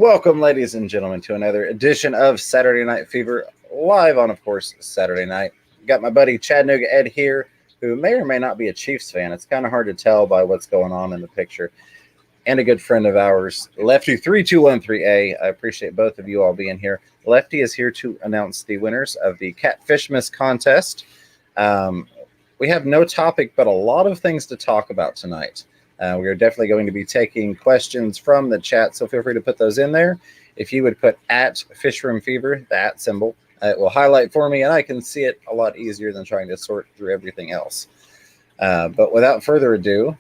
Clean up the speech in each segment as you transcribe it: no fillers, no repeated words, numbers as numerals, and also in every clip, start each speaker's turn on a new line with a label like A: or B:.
A: Welcome, ladies and gentlemen, to another edition of Saturday Night Fever, live on, of course, Saturday night. Got my buddy Chattanooga Ed here, who may or may not be a Chiefs fan. It's kind of hard to tell by what's going on in the picture. And a good friend of ours, Lefty3213A. I appreciate both of you all being here. Lefty is here to announce the winners of the Catfishmas contest. We have no topic, but a lot of things to talk about tonight. We are definitely going to be taking questions from the chat, so feel free to put those in there. If you would put at @FishroomFever, the @ symbol, it will highlight for me, and I can see it a lot easier than trying to sort through everything else. But without further ado,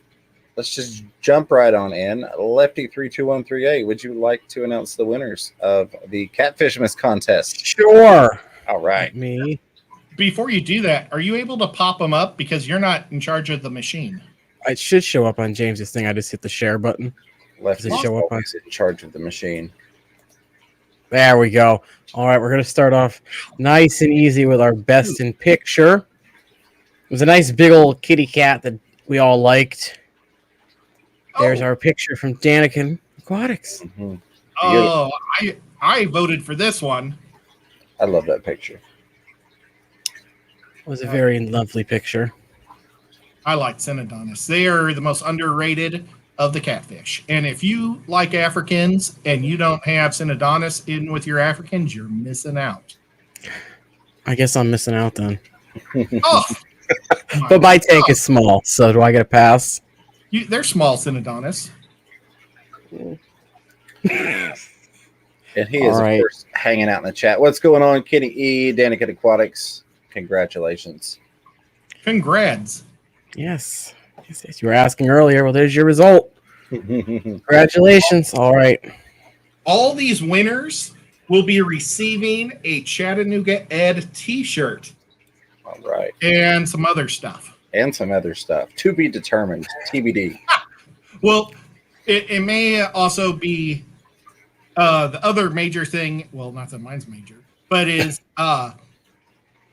A: let's just jump right on in. Lefty3213A, would you like to announce the winners of the Catfishmas contest?
B: Sure.
A: All right.
B: Me.
C: Before you do that, are you able to pop them up? Because you're not in charge of the machine.
B: It should show up on James's thing. I just hit the share button.
A: Lefty
B: Does it show up on?
A: in charge of the machine.
B: There we go. All right, we're going to start off nice and easy with our best in picture. It was a nice big old kitty cat that we all liked. There's our picture from Daniken Aquatics.
A: Mm-hmm.
C: Oh, I voted for this one.
A: I love that picture.
B: It was a very lovely picture.
C: I like Synodontis. They are the most underrated of the catfish. And if you like Africans and you don't have Synodontis in with your Africans, you're missing out.
B: I guess I'm missing out then.
C: Oh,
B: But my tank is small, so do I get a pass?
C: they're small Synodontis.
A: And he is,
B: All right.
A: of course, hanging out in the chat. What's going on, Kenny E, Daniken Aquatics? Congratulations.
C: Congrats.
B: Yes. Yes, you were asking earlier. Well, there's your result. Congratulations. All right.
C: All these winners will be receiving a Chattanooga Ed t-shirt.
A: All right.
C: And some other stuff.
A: And some other stuff. To be determined. TBD.
C: Well, it may also be the other major thing. Well, not that mine's major, but is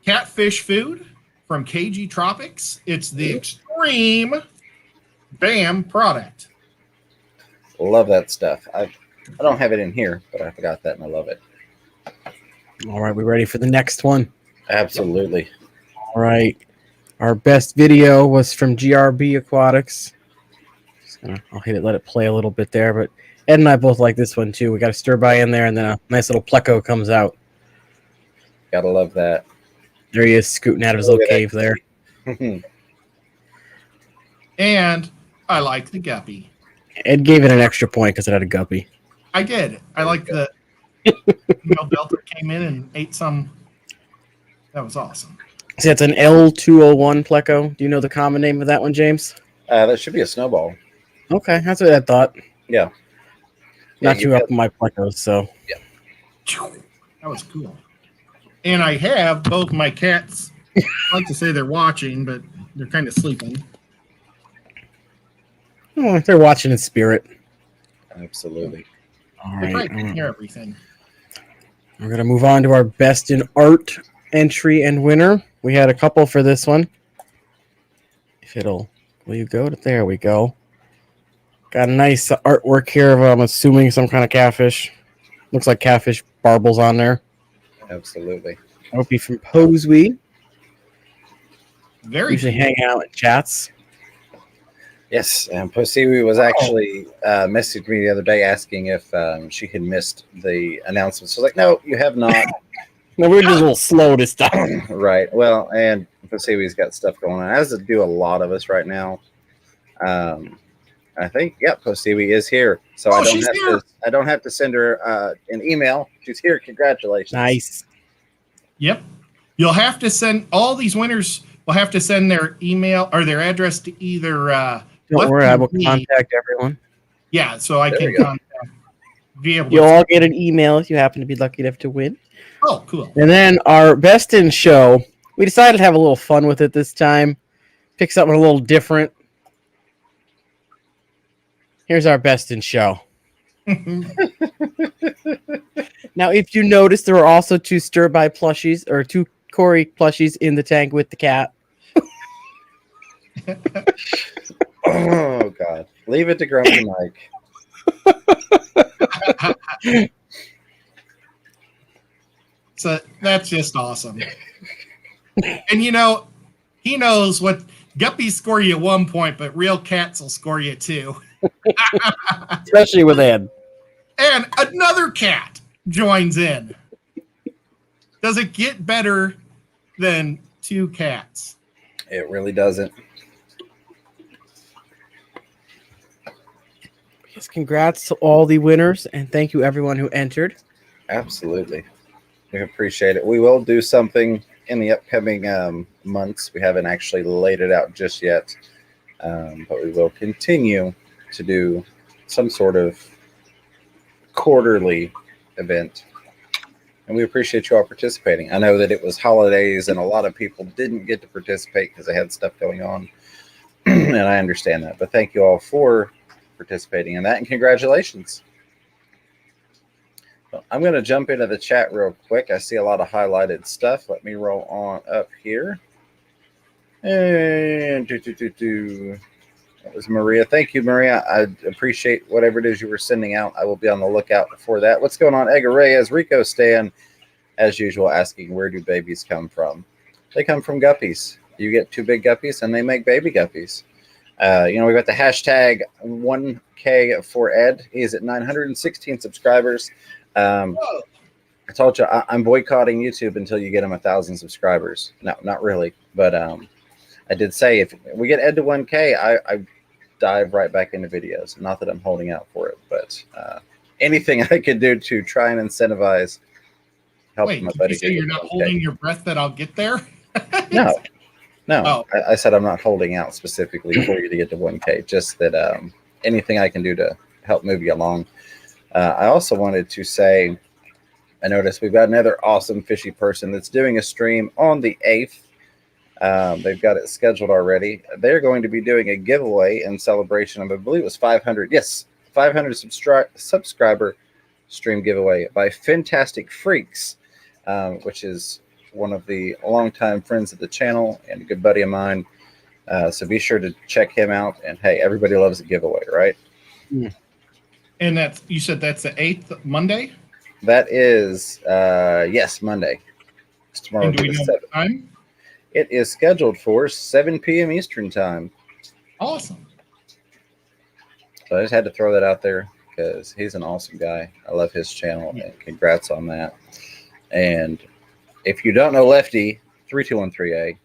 C: catfish food from KG Tropics. It's the Extreme BAM product.
A: Love that stuff. I don't have it in here, but I forgot that and I love it.
B: All right. We ready for the next one?
A: Absolutely.
B: All right. Our best video was from GRB Aquatics. I'll hit it, let it play a little bit there, but Ed and I both like this one too. We got a stir by in there, and then a nice little pleco comes out.
A: Gotta love that.
B: There he is, scooting out of his little cave there.
C: And I like the guppy.
B: Ed gave it an extra point because it had a guppy.
C: I did. I like the Delta came in and ate some. That was awesome.
B: See, that's an L201 pleco. Do you know the common name of that one, James?
A: That should be a snowball.
B: Okay, that's what I thought.
A: Yeah.
B: Not too up on my plecos, so.
A: Yeah.
C: That was cool. And I have both my cats. I like to say they're watching, but they're kind of sleeping.
B: Oh, they're watching in spirit.
A: Absolutely.
B: All
C: They
B: right.
C: probably can hear everything.
B: We're going to move on to our best in art entry and winner. We had a couple for this one. If it'll, will you go? There we go. Got a nice artwork here of, I'm assuming, some kind of catfish. Looks like catfish barbels on there.
A: Absolutely.
B: That would be from Posewee.
C: Very
B: Usually hang out in chats.
A: Yes, and Posiwi was actually messaged me the other day asking if she had missed the announcements. So I was like, no, you have not.
B: No, we're just a little slow this time.
A: Right. Well, and Posiwi's got stuff going on, as do a lot of us right now. I think, Posiwi is here. So I don't have to send her an email. She's here. Congratulations.
B: Nice.
C: Yep. You'll have to send all these winners will have to send their email or their address to either
B: Don't worry, I will contact everyone.
C: Yeah, so I
A: There
C: can
A: we go.
C: be able to.
B: You'll all get an email if you happen to be lucky enough to win.
C: Oh, cool.
B: And then our best in show, we decided to have a little fun with it this time. Pick something a little different. Here's our best in show. Now, if you notice, there are also two stir-by plushies, or two Corey plushies in the tank with the cat.
A: Oh, God. Leave it to Grumpy Mike.
C: So that's just awesome. And you know, he knows what guppies score you 1 point, but real cats will score you 2.
B: Especially with Ed.
C: And another cat joins in. Does it get better than 2 cats?
A: It really doesn't.
B: Yes, congrats to all the winners, and thank you everyone who entered.
A: Absolutely. We appreciate it. We will do something in the upcoming months. We haven't actually laid it out just yet, but we will continue to do some sort of quarterly event. And we appreciate you all participating. I know that it was holidays and a lot of people didn't get to participate because they had stuff going on. And I understand that. But thank you all for participating in that, and congratulations. So I'm going to jump into the chat real quick. I see a lot of highlighted stuff. Let me roll on up here. And that was Maria. Thank you, Maria. I appreciate whatever it is you were sending out. I will be on the lookout for that. What's going on, Edgar Reyes? Rico Stan, as usual, asking, where do babies come from? They come from guppies. You get 2 big guppies, and they make baby guppies. We got the hashtag 1K for Ed. He's at 916 subscribers. I told you I'm boycotting YouTube until you get him 1,000 subscribers. No, not really, but I did say if we get Ed to 1K, I dive right back into videos. Not that I'm holding out for it, but anything I could do to try and incentivize help my buddy.
C: Did you say you're not holding your breath that I'll get there?
A: No.
C: Oh.
A: I said I'm not holding out specifically for you to get to 1K. Just that anything I can do to help move you along. I also wanted to say, I noticed we've got another awesome fishy person that's doing a stream on the 8th. They've got it scheduled already. They're going to be doing a giveaway in celebration of, I believe it was 500. Yes, 500 subscriber stream giveaway by Fantastic Freaks, which is one of the longtime friends of the channel and a good buddy of mine. So be sure to check him out. And hey, everybody loves a giveaway, right?
B: Yeah.
C: And you said that's the 8th, Monday?
A: That is, yes, Monday. It's tomorrow.
C: And do we know what time?
A: It is scheduled for 7 p.m. Eastern time.
C: Awesome.
A: So I just had to throw that out there because he's an awesome guy. I love his channel, and congrats on that. And if you don't know Lefty 3213A,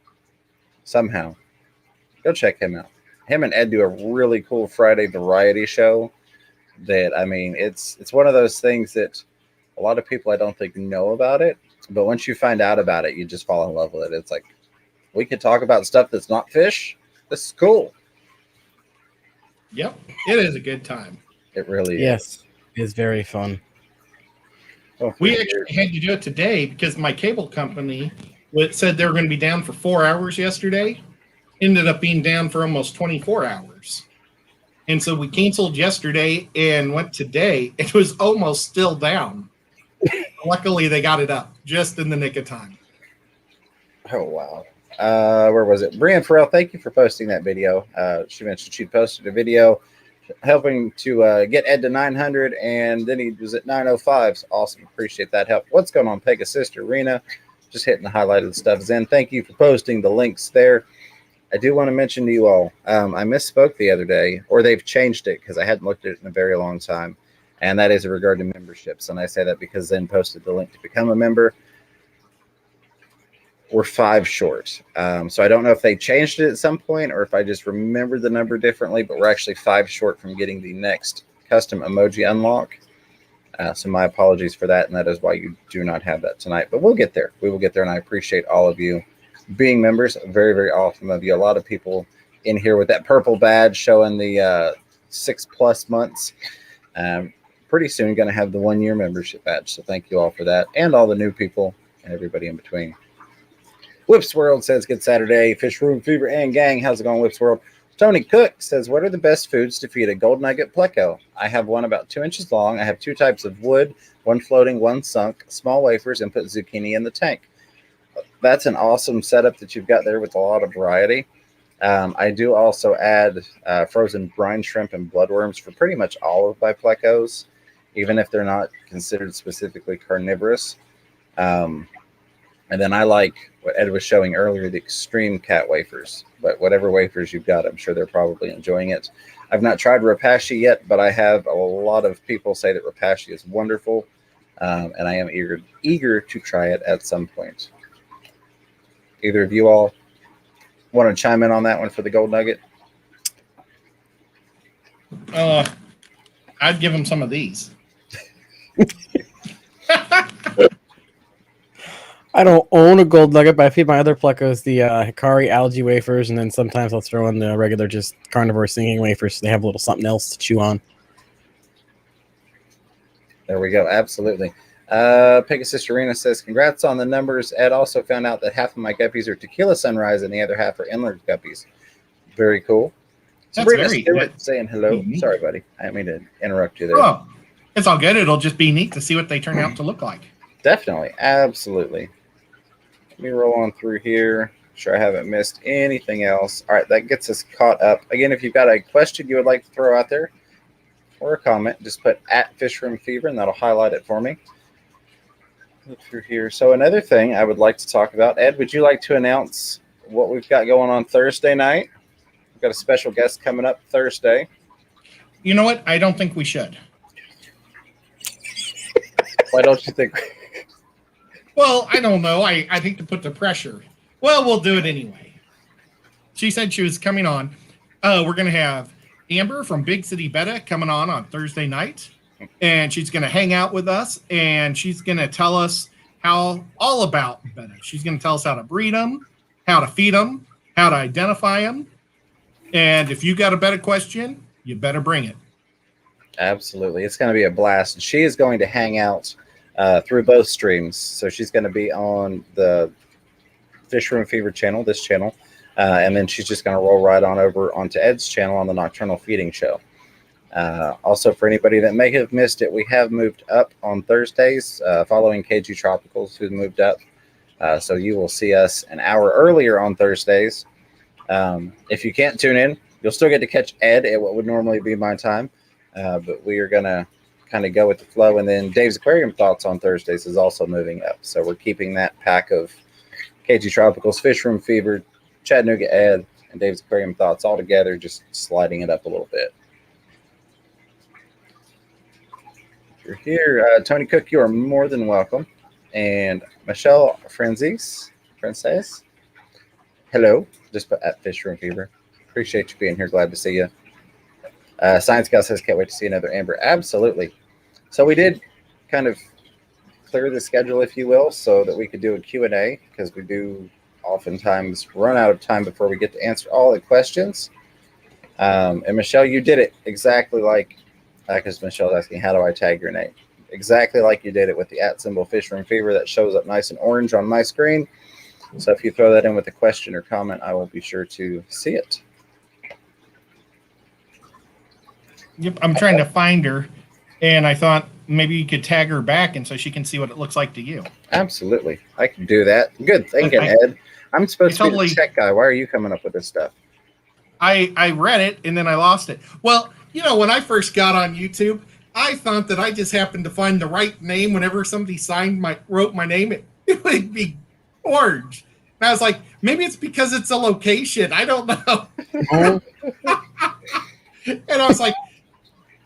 A: somehow go check him out. Him and Ed do a really cool Friday variety show that, I mean, it's one of those things that a lot of people I don't think know about it, but once you find out about it, you just fall in love with it. It's like, we could talk about stuff that's not fish. This is cool.
C: Yep, it is a good time.
A: It really is.
B: Yes, it is very fun.
A: Oh,
C: We actually had to do it today because my cable company said they were going to be down for 4 hours yesterday. Ended up being down for almost 24 hours. And so we canceled yesterday and went today. It was almost still down. Luckily, they got it up just in the nick of time.
A: Oh, wow. Where was it? Brian Farrell, thank you for posting that video. She mentioned she posted a video helping to get Ed to 900, and then he was at 905. So awesome. Appreciate that help. What's going on, Pegasus Sister Rena? Just hitting the highlighted stuff. Zen, thank you for posting the links there. I do want to mention to you all, I misspoke the other day, or they've changed it because I hadn't looked at it in a very long time, and that is in regard to memberships. And I say that because Zen posted the link to become a member. We're 5 short. So I don't know if they changed it at some point or if I just remembered the number differently, but we're actually 5 short from getting the next custom emoji unlock. So my apologies for that, and that is why you do not have that tonight. But we'll get there. We will get there, and I appreciate all of you being members. Very, very awesome of you. A lot of people in here with that purple badge showing the 6+ months. Pretty soon going to have the 1-year membership badge. So thank you all for that, and all the new people and everybody in between. Whips World says, good Saturday. Fish Room Fever and Gang. How's it going, Whips World? Tony Cook says, what are the best foods to feed a gold nugget pleco? I have one about 2 inches long. I have 2 types of wood, one floating, one sunk, small wafers, and put zucchini in the tank. That's an awesome setup that you've got there with a lot of variety. I do also add frozen brine shrimp and bloodworms for pretty much all of my plecos, even if they're not considered specifically carnivorous. And then I like what Ed was showing earlier, the extreme cat wafers. But whatever wafers you've got, I'm sure they're probably enjoying it. I've not tried Rapashi yet, but I have a lot of people say that Rapashi is wonderful, and I am eager to try it at some point. Either of you all want to chime in on that one for the gold nugget?
C: I'd give him some of these.
B: I don't own a gold nugget, but I feed my other plecos the Hikari algae wafers, and then sometimes I'll throw in the regular just carnivore singing wafers so they have a little something else to chew on.
A: There we go. Absolutely. Pegasus Arena says, congrats on the numbers. Ed also found out that half of my guppies are tequila sunrise and the other half are inland guppies. Very cool. Sabrina Stewart saying hello. Unique. Sorry, buddy. I didn't mean to interrupt you there.
C: Oh, it's all good. It'll just be neat to see what they turn out to look like.
A: Definitely. Absolutely. Let me roll on through here. Sure I haven't missed anything else. All right, that gets us caught up. Again, if you've got a question you would like to throw out there or a comment, just put @FishroomFever and that'll highlight it for me. Look through here. So another thing I would like to talk about, Ed, would you like to announce what we've got going on Thursday night? We've got a special guest coming up Thursday.
C: You know what? I don't think we should.
A: Why don't you think?
C: Well, I don't know. I think to put the pressure. Well, we'll do it anyway. She said she was coming on. We're going to have Amber from Big City Betta coming on Thursday night. And she's going to hang out with us. And she's going to tell us all about Betta. She's going to tell us how to breed them, how to feed them, how to identify them. And if you got a Betta question, you better bring it.
A: Absolutely. It's going to be a blast. She is going to hang out through both streams. So she's going to be on the Fish Room Fever channel, this channel, and then she's just going to roll right on over onto Ed's channel on the Nocturnal Feeding Show. Also, for anybody that may have missed it, we have moved up on Thursdays following KG Tropicals, who moved up. So you will see us an hour earlier on Thursdays. If you can't tune in, you'll still get to catch Ed at what would normally be my time. But we are going to kind of go with the flow. And then Dave's Aquarium Thoughts on Thursdays is also moving up. So we're keeping that pack of KG Tropicals, Fish Room Fever, Chattanooga Ed, and Dave's Aquarium Thoughts all together, just sliding it up a little bit. If you're here, Tony Cook, you are more than welcome. And Michelle Francis, hello. Just put @Fish Room Fever. Appreciate you being here. Glad to see you. Science Guy says, can't wait to see another Amber. Absolutely. So we did kind of clear the schedule, if you will, so that we could do a Q&A, because we do oftentimes run out of time before we get to answer all the questions. And Michelle, you did it exactly like, because Michelle's asking, how do I tag your name? Exactly like you did it with the @ Fish Room Fever that shows up nice and orange on my screen. So if you throw that in with a question or comment, I will be sure to see it.
C: Yep, I'm trying to find her, and I thought maybe you could tag her back, and so she can see what it looks like to you.
A: Absolutely, I can do that. Good thinking, Ed. I'm supposed to be the tech guy. Why are you coming up with this stuff?
C: I read it, and then I lost it. Well, you know, when I first got on YouTube, I thought that I just happened to find the right name. Whenever somebody wrote my name, it would be orange. And I was like, maybe it's because it's a location. I don't know. And I was like,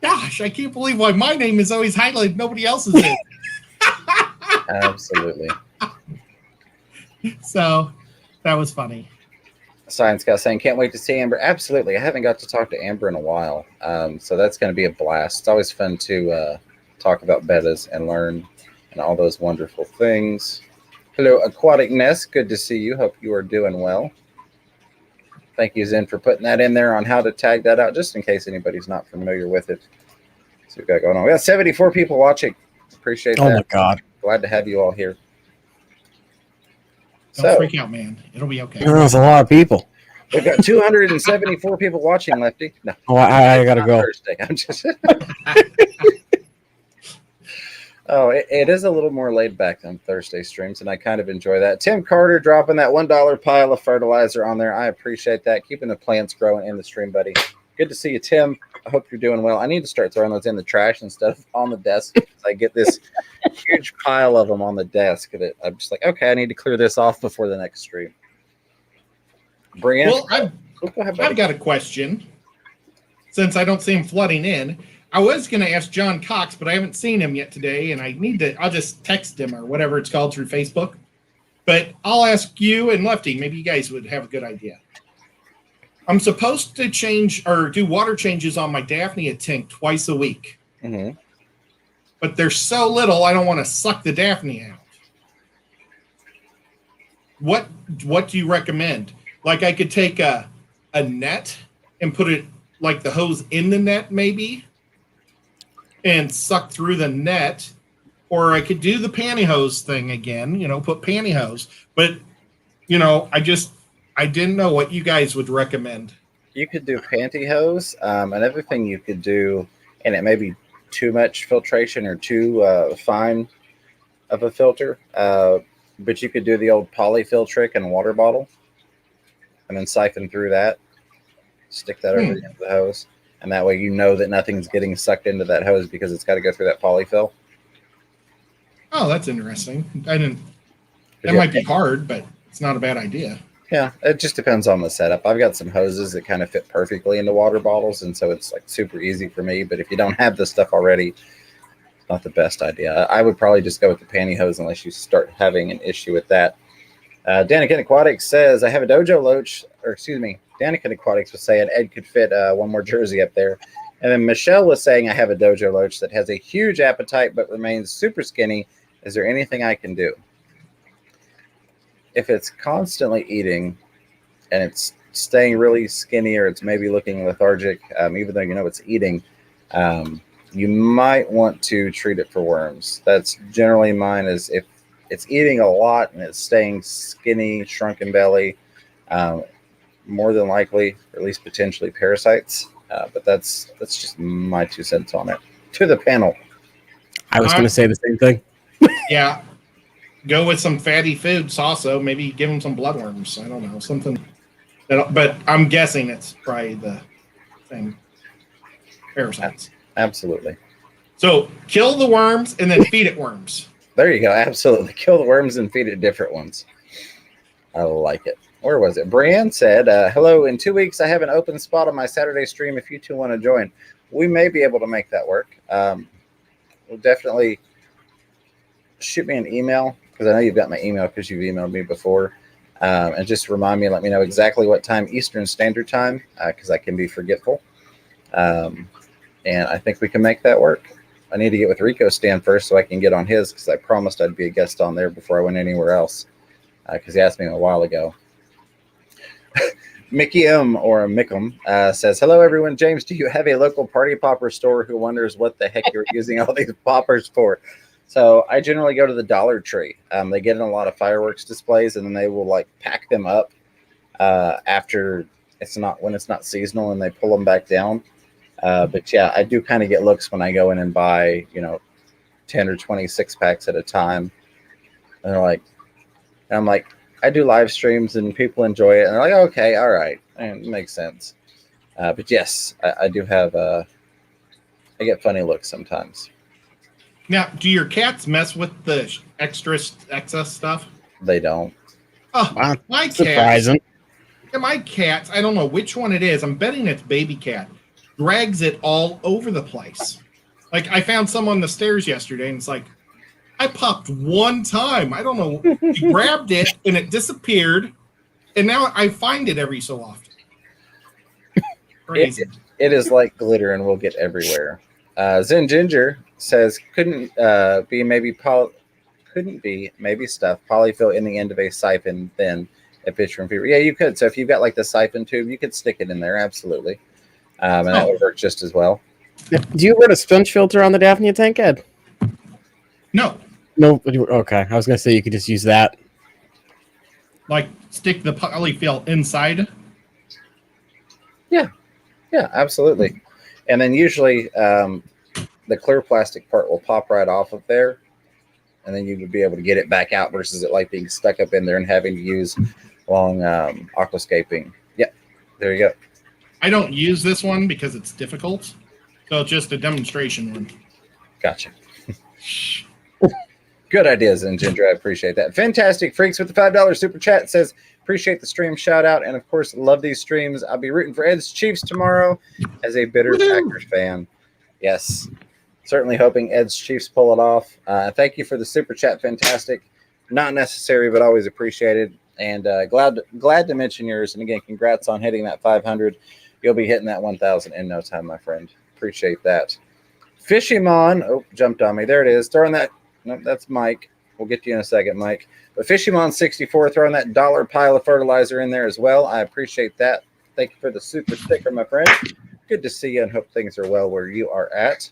C: gosh, I can't believe why my name is always highlighted. Nobody else's is.
A: Absolutely.
C: So that was funny.
A: Science Guy saying, can't wait to see Amber. Absolutely. I haven't got to talk to Amber in a while. So that's going to be a blast. It's always fun to talk about bettas and learn and all those wonderful things. Hello, Aquatic Nest. Good to see you. Hope you are doing well. Thank you, Zen, for putting that in there on how to tag that out, just in case anybody's not familiar with it. So we've got going on. We got 74 people watching. Appreciate that.
B: Oh, my God.
A: Glad to have you all here.
C: Don't freak out, man. It'll be okay.
B: There's a lot of people.
A: We've got 274 people watching, Lefty. No.
B: Oh, I got to go.
A: I'm just Oh, it is a little more laid back than Thursday streams, and I kind of enjoy that. Tim Carter dropping that $1 pile of fertilizer on there. I appreciate that. Keeping the plants growing in the stream, buddy. Good to see you, Tim. I hope you're doing well. I need to start throwing those in the trash instead of on the desk. I get this huge pile of them on the desk that I'm just like, okay, I need to clear this off before the next stream. Brian?
C: Well, I've got a question. Since I don't see him flooding in, I was going to ask John Cox, but I haven't seen him yet today, and I'll just text him or whatever it's called through Facebook. But I'll ask you and Lefty, maybe you guys would have a good idea. I'm supposed to change or do water changes on my Daphnia tank twice a week.
A: Mm-hmm.
C: But there's so little, I don't want to suck the Daphnia out. What do you recommend? Like I could take a net and put it like the hose in the net maybe and suck through the net, or I could do the pantyhose thing again, put pantyhose. But, I didn't know what you guys would recommend.
A: You could do pantyhose. Another thing you could do, and it may be too much filtration or too fine of a filter, but you could do the old polyfill trick in a water bottle and then siphon through that, stick that over the end of the hose, and that way you know that nothing's getting sucked into that hose because it's got to go through that polyfill.
C: Oh, that's interesting. That might be hard, but it's not a bad idea.
A: Yeah, it just depends on the setup. I've got some hoses that kind of fit perfectly into water bottles, and so it's like super easy for me. But if you don't have this stuff already, it's not the best idea. I would probably just go with the pantyhose unless you start having an issue with that. Danikin Aquatics says, I have a dojo loach, Danikin Aquatics was saying Ed could fit one more jersey up there. And then Michelle was saying, I have a dojo loach that has a huge appetite but remains super skinny. Is there anything I can do? If it's constantly eating and it's staying really skinny or it's maybe looking lethargic, even though it's eating, you might want to treat it for worms. That's generally mine, is if it's eating a lot and it's staying skinny, shrunken belly, more than likely, or at least potentially parasites. But that's just my 2 cents on it. To the panel.
B: I was going to say the same thing.
C: Yeah. Go with some fatty foods also. Maybe give them some bloodworms. I don't know. Something. But I'm guessing it's probably the same parasites.
A: Absolutely.
C: So kill the worms and then feed it worms.
A: There you go. Absolutely. Kill the worms and feed it different ones. I like it. Where was it? Brian said, hello, in 2 weeks, I have an open spot on my Saturday stream if you two want to join. We may be able to make that work. We'll definitely shoot me an email, because I know you've got my email because you've emailed me before. And just remind me, let me know exactly what time Eastern Standard Time, because I can be forgetful. And I think we can make that work. I need to get with Rico Stan first so I can get on his, because I promised I'd be a guest on there before I went anywhere else, because he asked me a while ago. Mickey M or Mickham says, hello, everyone. James, do you have a local party popper store who wonders what the heck you're using all these poppers for? So I generally go to the Dollar Tree. They get in a lot of fireworks displays, and then they will pack them up after when it's not seasonal, and they pull them back down. But yeah, I do kind of get looks when I go in and buy 10 or 20 6-packs at a time. And I'm like, I do live streams and people enjoy it, and they're like, okay, all right, and it makes sense. But yes, I do have I get funny looks sometimes.
C: Now, do your cats mess with the excess stuff?
A: They don't.
C: Oh,
B: Wow,
C: my
B: surprising.
C: My cats, I don't know which one it is. I'm betting it's baby cat. Drags it all over the place. I found some on the stairs yesterday, and it's like, I popped one time. I don't know. He grabbed it, and it disappeared, and now I find it every so often. Crazy.
A: It is like glitter, and will get everywhere. Zen Ginger says, couldn't be maybe stuff polyfill in the end of a siphon then a fish from fever. Yeah, you could. So if you've got the siphon tube, you could stick it in there. Absolutely. And that would work just as well.
B: Do you run a sponge filter on the Daphnia tank, Ed?
C: No.
B: Okay. I was going to say you could just use that.
C: Stick the polyfill inside?
A: Yeah, absolutely. And then usually the the clear plastic part will pop right off of there, and then you would be able to get it back out versus it like being stuck up in there and having to use long aquascaping. Yep, there you go.
C: I don't use this one because it's difficult. So it's just a demonstration one.
A: Gotcha. Good ideas, and Ginger, I appreciate that. Fantastic Freaks with the $5 super chat says, appreciate the stream shout out, and of course, love these streams. I'll be rooting for Ed's Chiefs tomorrow as a bitter Packers fan. Yes, certainly hoping Ed's Chiefs pull it off. Thank you for the super chat. Fantastic. Not necessary, but always appreciated. And glad to mention yours. And again, congrats on hitting that 500. You'll be hitting that 1,000 in no time, my friend. Appreciate that. Fishymon, oh, jumped on me. There it is. Throwing that. No, that's Mike. We'll get to you in a second, Mike. But Fishymon64 throwing that dollar pile of fertilizer in there as well. I appreciate that. Thank you for the super sticker, my friend. Good to see you and hope things are well where you are at.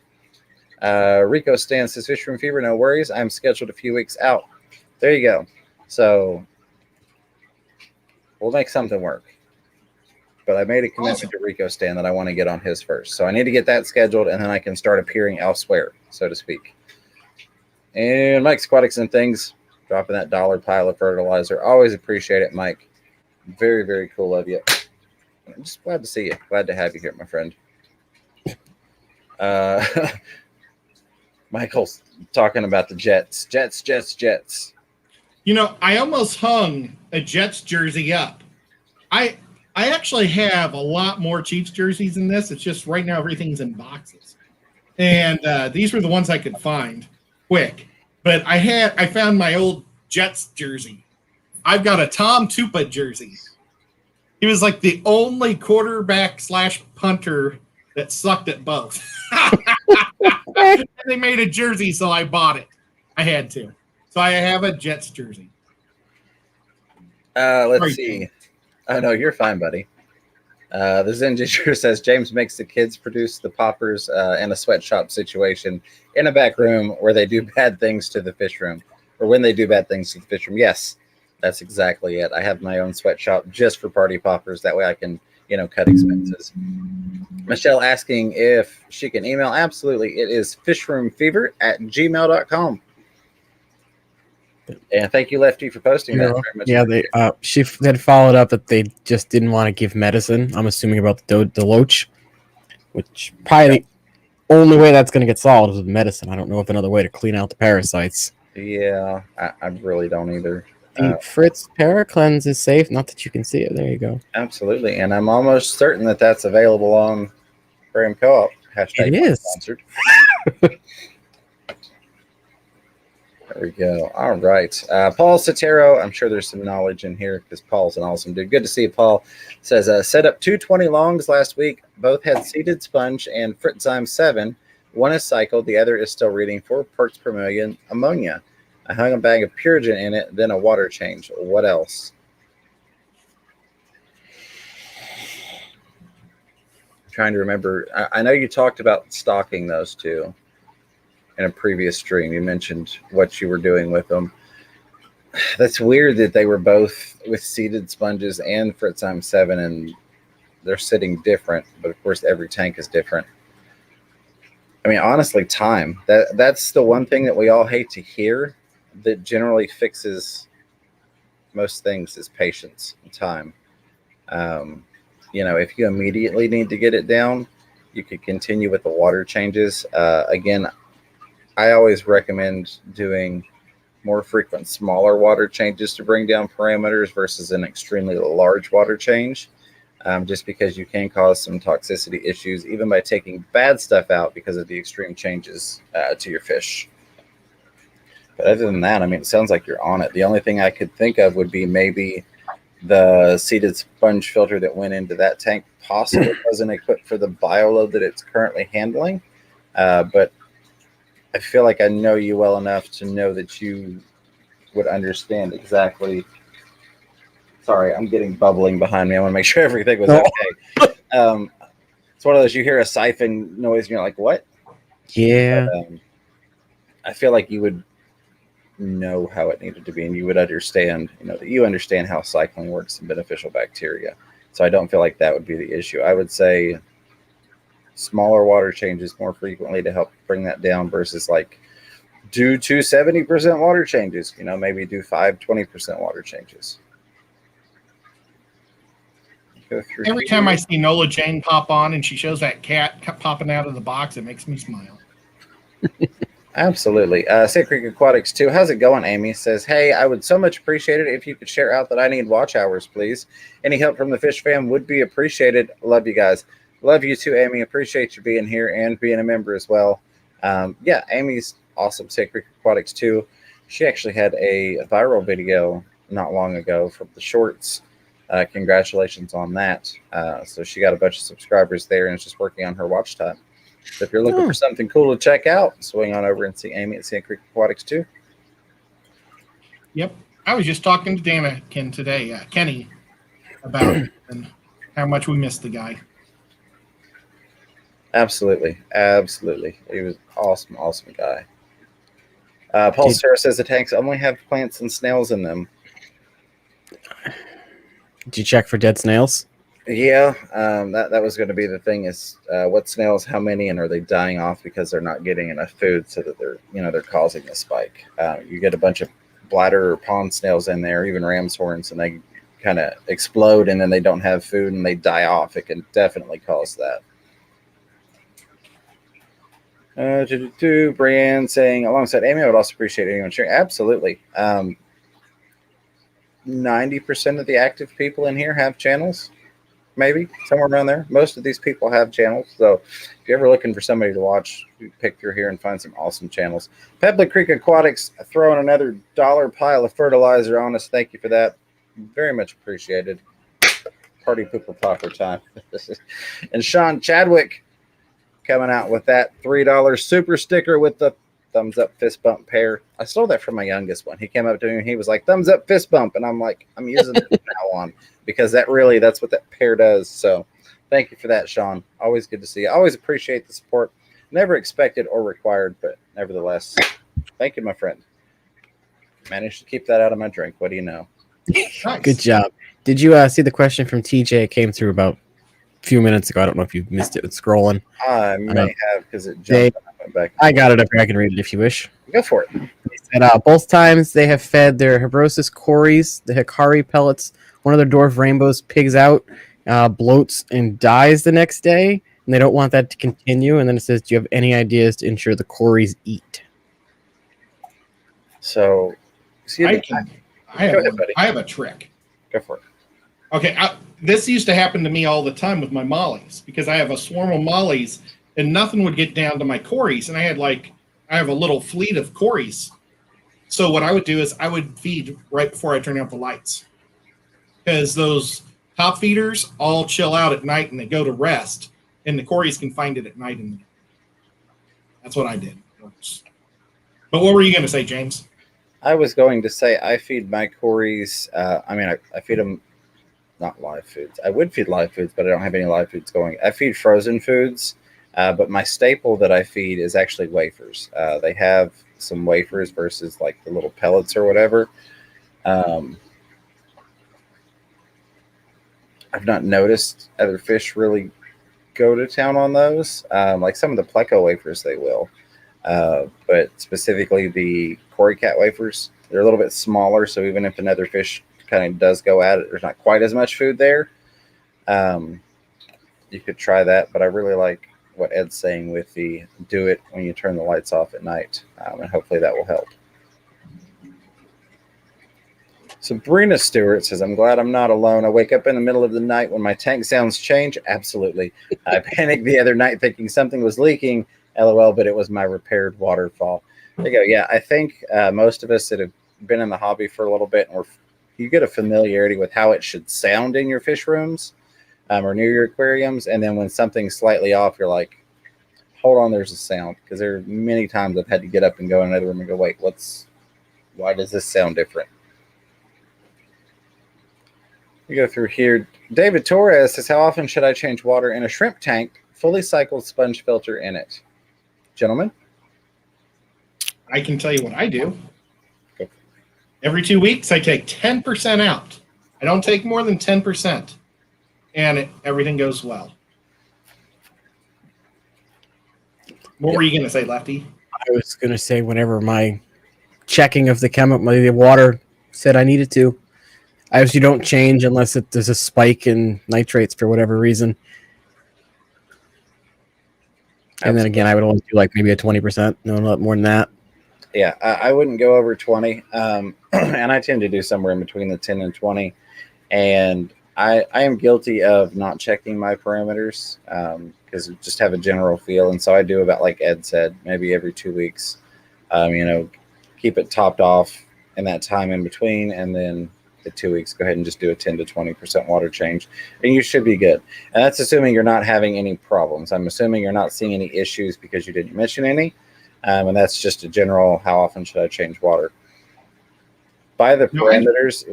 A: Rico Stan says, Fish Room Fever, no worries. I'm scheduled a few weeks out. There you go. So we'll make something work. But I made a commitment to Rico Stan that I want to get on his first. So I need to get that scheduled, and then I can start appearing elsewhere, so to speak. And Mike's Aquatics and Things, dropping that dollar pile of fertilizer. Always appreciate it, Mike. Very, very cool of you. I'm just glad to see you. Glad to have you here, my friend. Michael's talking about the Jets. Jets.
C: You know, I almost hung a Jets jersey up. I actually have a lot more Chiefs jerseys than this. It's just right now everything's in boxes. And these were the ones I could find quick. But I found my old Jets jersey. I've got a Tom Tupa jersey. He was like the only quarterback / punter that sucked at both. And they made a jersey, so I bought it. I had to. So I have a Jets jersey.
A: Let's see. Oh, no, you're fine, buddy. The Zen Ginger says, James makes the kids produce the poppers in a sweatshop situation in a back room where they do bad things to the fish room, or when they do bad things to the fish room. Yes, that's exactly it. I have my own sweatshop just for party poppers. That way I can, cut expenses. Michelle asking if she can email. Absolutely. It is fishroomfever@gmail.com. And thank you, Lefty, for posting that. Very much.
B: Yeah, she had followed up that they just didn't want to give medicine. I'm assuming about the loach, which probably the only way that's going to get solved is with medicine. I don't know if another way to clean out the parasites.
A: Yeah, I really don't either.
B: The Fritz Paracleanse is safe. Not that you can see it. There you go.
A: Absolutely, and I'm almost certain that that's available on Graham Co-op.
B: It is
A: sponsored. There we go. All right. Paul Sotero, I'm sure there's some knowledge in here because Paul's an awesome dude. Good to see you, Paul. Says, set up 220 longs last week. Both had seeded sponge and Fritzyme 7. One is cycled. The other is still reading 4 parts per million ammonia. I hung a bag of Purigen in it, then a water change. What else? I'm trying to remember. I know you talked about stocking those two in a previous stream. You mentioned what you were doing with them. That's weird that they were both with seeded sponges and Fritzyme 7, and they're sitting different, but of course every tank is different. I mean, honestly, time. That's the one thing that we all hate to hear that generally fixes most things is patience and time. If you immediately need to get it down, you could continue with the water changes. Again, I always recommend doing more frequent, smaller water changes to bring down parameters versus an extremely large water change, just because you can cause some toxicity issues, even by taking bad stuff out because of the extreme changes to your fish. But other than that, I mean, it sounds like you're on it. The only thing I could think of would be maybe the seeded sponge filter that went into that tank possibly wasn't equipped for the bioload that it's currently handling. But I feel like I know you well enough to know that you would understand exactly. Sorry, I'm getting bubbling behind me. I want to make sure everything was okay. It's one of those, you hear a siphon noise and you're like, what?
B: Yeah.
A: But, I feel like you would know how it needed to be, and you would understand, that you understand how cycling works and beneficial bacteria. So I don't feel like that would be the issue. I would say smaller water changes more frequently to help bring that down versus like do 70% water changes. Maybe do 20% water changes. Go through
C: Every time I see Nola Jane pop on and she shows that cat popping out of the box, it makes me smile.
A: Absolutely. Sand Creek Aquatics 2. How's it going, Amy? Says, hey, I would so much appreciate it if you could share out that I need watch hours, please. Any help from the fish fam would be appreciated. Love you guys. Love you too, Amy. Appreciate you being here and being a member as well. Yeah, Amy's awesome. Sand Creek Aquatics 2. She actually had a viral video not long ago from the shorts. Congratulations on that. So she got a bunch of subscribers there and is just working on her watch time. So if you're looking for something cool to check out, swing on over and see Amy at Sand Creek Aquatics 2.
C: Yep. I was just talking to Kenny, about how much we missed the guy.
A: Absolutely. He was awesome guy. Paul Sarah says the tanks only have plants and snails in them.
B: Did you check for dead snails?
A: Yeah, that was going to be the thing is what snails, how many, and are they dying off because they're not getting enough food so that they're causing the spike. You get a bunch of bladder or pond snails in there, even ram's horns, and they kind of explode and then they don't have food and they die off. It can definitely cause that. Brian saying, alongside Amy, I would also appreciate anyone sharing. Absolutely. 90% of the active people in here have channels. Maybe somewhere around there. Most of these people have channels. So if you're ever looking for somebody to watch, pick through here and find some awesome channels. Pebbly Creek Aquatics throwing another $1 pile of fertilizer on us. Thank you for that. Very much appreciated. Party pooper popper time. And Sean Chadwick coming out with that $3 super sticker with the thumbs up fist bump pair. I stole that from my youngest one. He came up to me and he was like, thumbs up fist bump. And I'm like, I'm using it from now on because that's what that pair does. So thank you for that, Sean. Always good to see you. Always appreciate the support. Never expected or required, but nevertheless, thank you, my friend. Managed to keep that out of my drink. What do you know?
C: Nice.
B: Good job. Did you see the question from TJ? It came through about a few minutes ago. I don't know if you missed it. It's scrolling.
A: I may have because it jumped back.
B: I got it up here. I can read it if you wish.
A: Go for it.
B: They said both times they have fed their Hebrosis cories, the Hikari pellets, one of their dwarf rainbows pigs out, bloats, and dies the next day, and they don't want that to continue. And then it says, do you have any ideas to ensure the cories eat?
A: So,
C: I have a trick.
A: Go for it.
C: Okay, this used to happen to me all the time with my mollies because I have a swarm of mollies and nothing would get down to my cories. And I have a little fleet of cories. So what I would do is I would feed right before I turn out the lights because those top feeders all chill out at night and they go to rest and the cories can find it at night. And that's what I did. But what were you going to say, James?
A: I was going to say I feed my cories. I feed them not live foods. I would feed live foods, but I don't have any live foods going. I feed frozen foods, but my staple that I feed is actually wafers. They have some wafers versus like the little pellets or whatever. I've not noticed other fish really go to town on those. Like some of the pleco wafers, they will. But specifically the cory cat wafers, they're a little bit smaller. So even if another fish kind of does go at it, there's not quite as much food there. You could try that, but I really like what Ed's saying with the do it when you turn the lights off at night. And hopefully that will help. Sabrina Stewart says, I'm glad I'm not alone. I wake up in the middle of the night when my tank sounds change. Absolutely. I panicked the other night thinking something was leaking. LOL, but it was my repaired waterfall. There you go. Yeah, I think most of us that have been in the hobby for a little bit, or you get a familiarity with how it should sound in your fish rooms or near your aquariums. And then when something's slightly off, you're like, hold on, there's a sound. Because there are many times I've had to get up and go in another room and go, wait, why does this sound different? We go through here. David Torres says, how often should I change water in a shrimp tank, fully cycled sponge filter in it? Gentlemen?
C: I can tell you what I do. Every 2 weeks, I take 10% out. I don't take more than 10%. And everything goes well. What were you going to say, Lefty?
B: I was going to say whenever my checking of the water said I needed to. I obviously don't change unless there's a spike in nitrates for whatever reason. And then again, I would only do like maybe a 20%, no, not more than that.
A: Yeah, I wouldn't go over 20. And I tend to do somewhere in between the 10 and 20. And I am guilty of not checking my parameters because I just have a general feel. And so I do about, like Ed said, maybe every 2 weeks, keep it topped off in that time in between. And then the 2 weeks, go ahead and just do a 10 to 20% water change. And you should be good. And that's assuming you're not having any problems. I'm assuming you're not seeing any issues because you didn't mention any. And that's just a general, how often should I change water? By the parameters,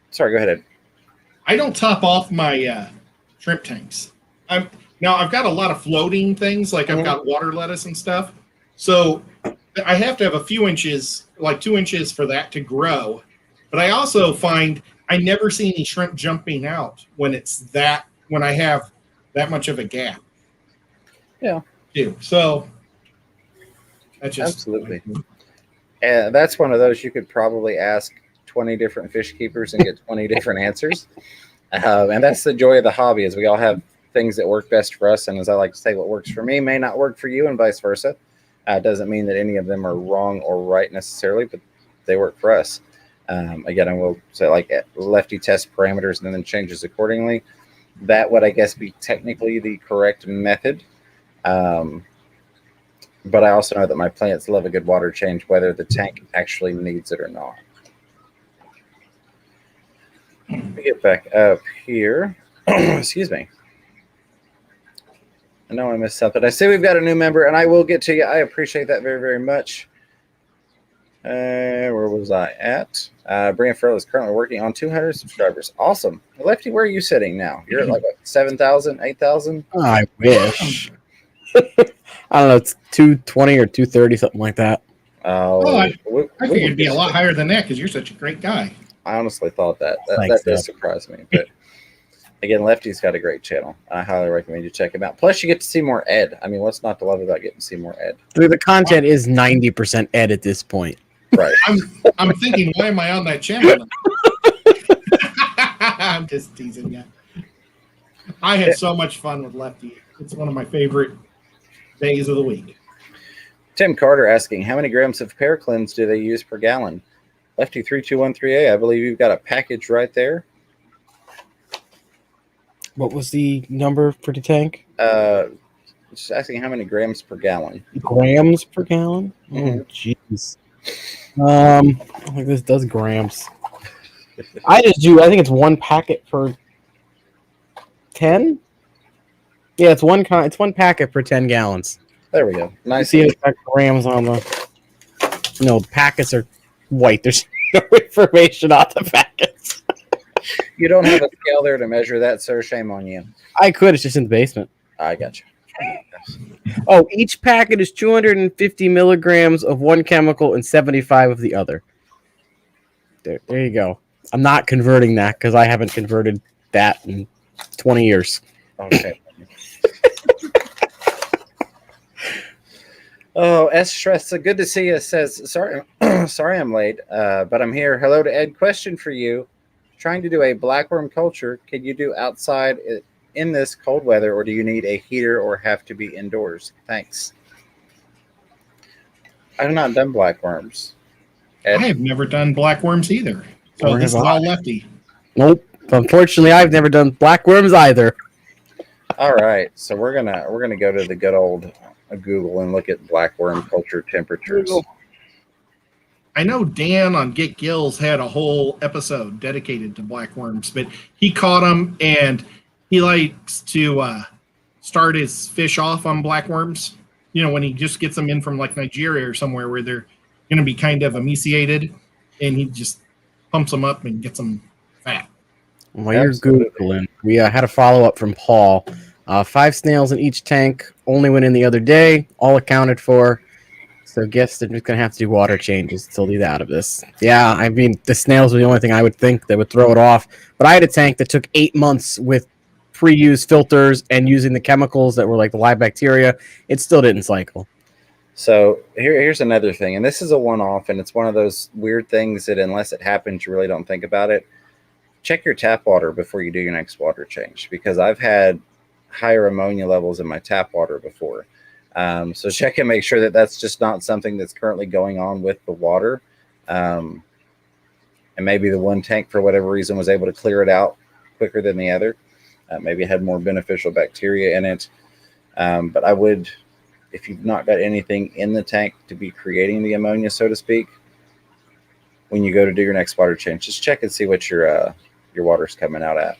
A: sorry, go ahead, Ed.
C: I don't top off my shrimp tanks. I've got a lot of floating things, like I've got water lettuce and stuff. So I have to have a few inches, like 2 inches for that to grow. But I also find I never see any shrimp jumping out when I have that much of a gap.
A: Yeah.
C: So that's just
A: absolutely. And that's one of those you could probably ask 20 different fish keepers and get 20 different answers. And that's the joy of the hobby, is we all have things that work best for us. And as I like to say, what works for me may not work for you and vice versa. It doesn't mean that any of them are wrong or right necessarily, but they work for us. Again, I will say, like, Lefty test parameters and then changes accordingly. That would, I guess, be technically the correct method. But I also know that my plants love a good water change, whether the tank actually needs it or not. Let me get back up here. Excuse me. I know I missed something. I see we've got a new member, and I will get to you. I appreciate that very, very much. Where was I at? Brian Farrell is currently working on 200 subscribers. Awesome. Lefty, where are you sitting now? You're at like 7,000, 8,000?
B: I wish. I don't know. It's 220 or 230, something like that.
C: I think it'd be a lot higher than that because you're such a great guy.
A: I honestly thought that does surprise me. But again, Lefty's got a great channel. I highly recommend you check him out. Plus, you get to see more Ed. I mean, what's not to love about getting to see more Ed?
B: The content is 90% Ed at this point.
A: Right.
C: I'm thinking, why am I on that channel? I'm just teasing you. I had so much fun with Lefty. It's one of my favorite days of the week.
A: Tim Carter asking, how many grams of Paracleanse do they use per gallon? Lefty 3213A, I believe you've got a package right there.
B: What was the number for the tank?
A: Just asking how many grams per gallon.
B: Grams per gallon?
A: Mm-hmm.
B: Oh, jeez. I think this does grams. I think it's one packet per 10. Yeah, it's one packet per 10 gallons.
A: There we go. Nice.
B: You see the grams on the. No, packets are white. There's no information on the packets.
A: You don't have a scale there to measure that, sir. Shame on you.
B: I could. It's just in the basement.
A: I got you.
B: Oh, each packet is 250 milligrams of one chemical and 75 of the other. There you go. I'm not converting that because I haven't converted that in 20 years.
A: Okay. Oh, S. Stress, good to see you. Says, sorry I'm late, but I'm here. Hello to Ed. Question for you. Trying to do a blackworm culture, can you do outside in this cold weather, or do you need a heater or have to be indoors? Thanks. I have not done blackworms.
C: Ed? I have never done blackworms either. So this is all Lefty.
B: Nope. Unfortunately, I've never done blackworms either.
A: All right. So we're gonna go to the good old Google and look at blackworm culture temperatures.
C: I know Dan on Get Gills had a whole episode dedicated to blackworms, but he caught them and he likes to start his fish off on blackworms. You know, when he just gets them in from like Nigeria or somewhere where they're going to be kind of emaciated, and he just pumps them up and gets them fat.
B: While you're Googling, we had a follow-up from Paul. 5 snails in each tank, only went in the other day, all accounted for. So guess they're just going to have to do water changes to lead out of this. Yeah, I mean, the snails are the only thing I would think that would throw it off. But I had a tank that took 8 months with pre-used filters and using the chemicals that were like the live bacteria, it still didn't cycle.
A: So here's another thing, and this is a one-off, and it's one of those weird things that unless it happens, you really don't think about it. Check your tap water before you do your next water change, because I've had higher ammonia levels in my tap water before. So check and make sure that that's just not something that's currently going on with the water. And maybe the one tank, for whatever reason, was able to clear it out quicker than the other. Maybe it had more beneficial bacteria in it. But I would, if you've not got anything in the tank to be creating the ammonia, so to speak, when you go to do your next water change, just check and see what your water's coming out at.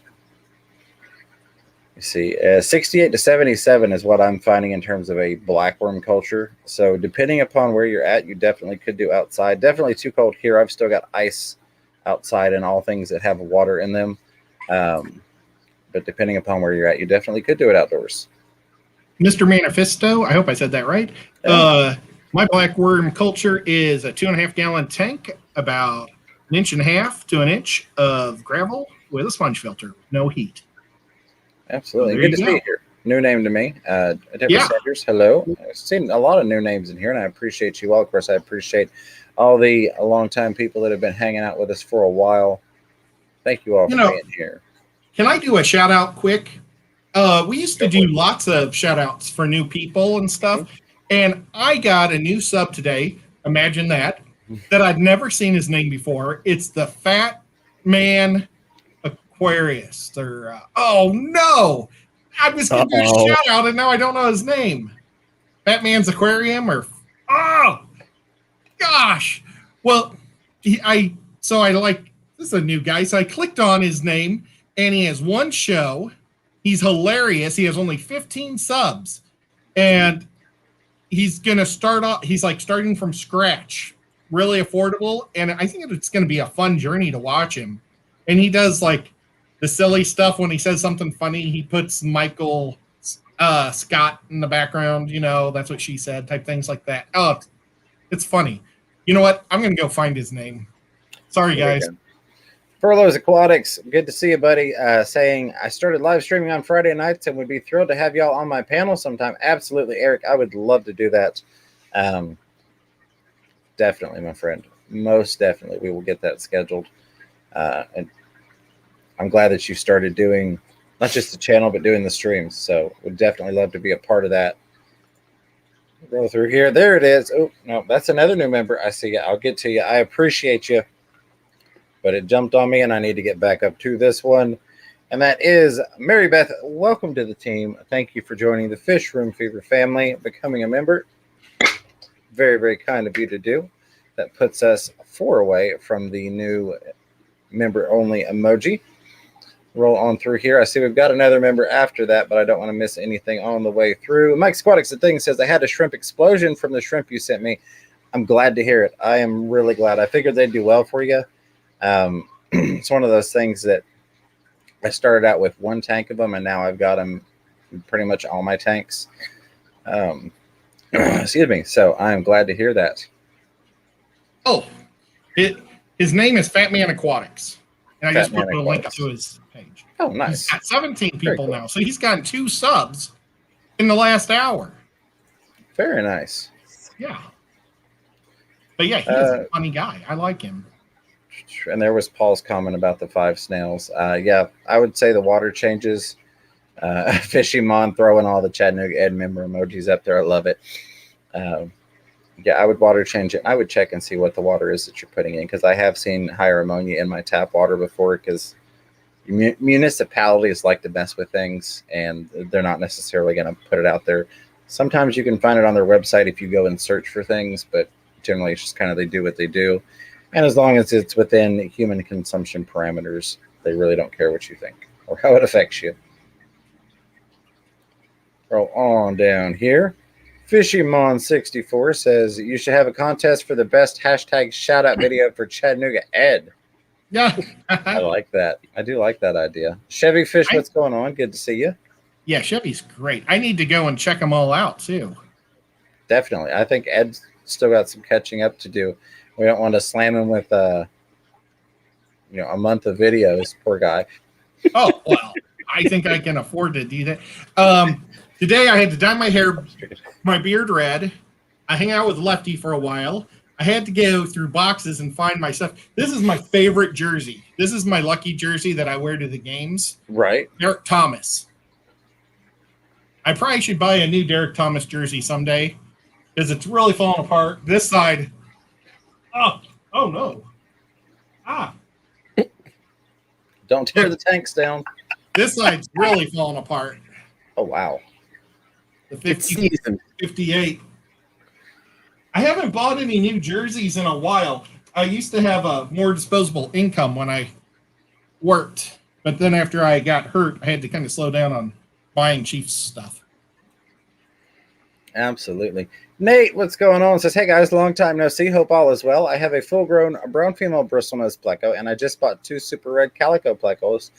A: You see, 68 to 77 is what I'm finding in terms of a blackworm culture. So depending upon where you're at, you definitely could do outside. Definitely too cold here. I've still got ice outside and all things that have water in them. But depending upon where you're at, you definitely could do it outdoors.
C: Mr. Manifesto, I hope I said that right. My blackworm culture is a 2.5 gallon tank, about 1.5 inches to 1 inch of gravel with a sponge filter, no heat.
A: Absolutely. Good to see you here. New name to me. Deborah Sanders, hello. I've seen a lot of new names in here, and I appreciate you all. Of course, I appreciate all the longtime people that have been hanging out with us for a while. Thank you all for being here.
C: Can I do a shout out quick? We used to do lots of shout outs for new people and stuff. And I got a new sub today. Imagine that I've never seen his name before. It's the Fat Man Aquarius. Or oh no, I was going to do a shout out and now I don't know his name. Fat Man's Aquarium, or oh gosh. Well, this is a new guy, so I clicked on his name and he has one show. He's hilarious. He has only 15 subs, and he's going to start off. He's like starting from scratch, really affordable. And I think it's going to be a fun journey to watch him. And he does like the silly stuff when he says something funny. He puts Michael Scott in the background, that's what she said, type things like that. Oh, it's funny. You know what? I'm going to go find his name. Sorry, guys.
A: Furloughs Aquatics, good to see you, buddy. Saying, I started live streaming on Friday nights and would be thrilled to have y'all on my panel sometime. Absolutely, Eric. I would love to do that. Definitely, my friend. Most definitely. We will get that scheduled. And I'm glad that you started doing not just the channel, but doing the streams. So would definitely love to be a part of that. We'll go through here. There it is. Oh, no, that's another new member. I see you. I'll get to you. I appreciate you. But it jumped on me, and I need to get back up to this one. And that is Mary Beth. Welcome to the team. Thank you for joining the Fish Room Fever family, becoming a member. Very, very kind of you to do. That puts us 4 away from the new member-only emoji. Roll on through here. I see we've got another member after that, but I don't want to miss anything on the way through. Mike Squatics, the thing says, I had a shrimp explosion from the shrimp you sent me. I'm glad to hear it. I am really glad. I figured they'd do well for you. It's one of those things that I started out with 1 tank of them, and now I've got them in pretty much all my tanks. Excuse me. So I am glad to hear that.
C: Oh, his name is Fat Man Aquatics, and I just put a link to his page.
A: Oh, nice.
C: He's got 17 people now, so he's gotten 2 subs in the last hour.
A: Very nice.
C: Yeah. But yeah, he is a funny guy. I like him.
A: And there was Paul's comment about the 5 snails. Yeah, I would say the water changes. Fishy Mon throwing all the Chattanooga Ed member emojis up there. I love it. Yeah, I would water change it. I would check and see what the water is that you're putting in, because I have seen higher ammonia in my tap water before, because municipalities like to mess with things, and they're not necessarily going to put it out there. Sometimes you can find it on their website if you go and search for things, but generally it's just kind of they do what they do. And as long as it's within human consumption parameters, they really don't care what you think or how it affects you. Roll on down here. FishyMon64 says you should have a contest for the best hashtag shout out video for Chattanooga Ed.
C: Yeah.
A: I like that. I do like that idea. Chevy Fish, what's going on? Good to see you.
C: Yeah, Chevy's great. I need to go and check them all out too.
A: Definitely. I think Ed's still got some catching up to do. We don't want to slam him with a month of videos. Poor guy.
C: Oh, well, I think I can afford to do that. Today I had to dye my hair, my beard red. I hang out with Lefty for a while. I had to go through boxes and find my stuff. This is my favorite jersey. This is my lucky jersey that I wear to the games.
A: Right.
C: Derek Thomas. I probably should buy a new Derek Thomas jersey someday because it's really falling apart. This side. Oh no.
A: Don't tear the tanks down.
C: This side's really falling apart.
A: Oh, wow.
C: The
B: It's
C: 50,
B: season.
C: 58. I haven't bought any new jerseys in a while. I used to have a more disposable income when I worked. But then after I got hurt, I had to kind of slow down on buying Chiefs stuff.
A: Absolutely. Nate, what's going on? Says, hey guys, long time no see. Hope all is well. I have a full-grown brown female bristlenose pleco, and I just bought 2 super red calico plecos.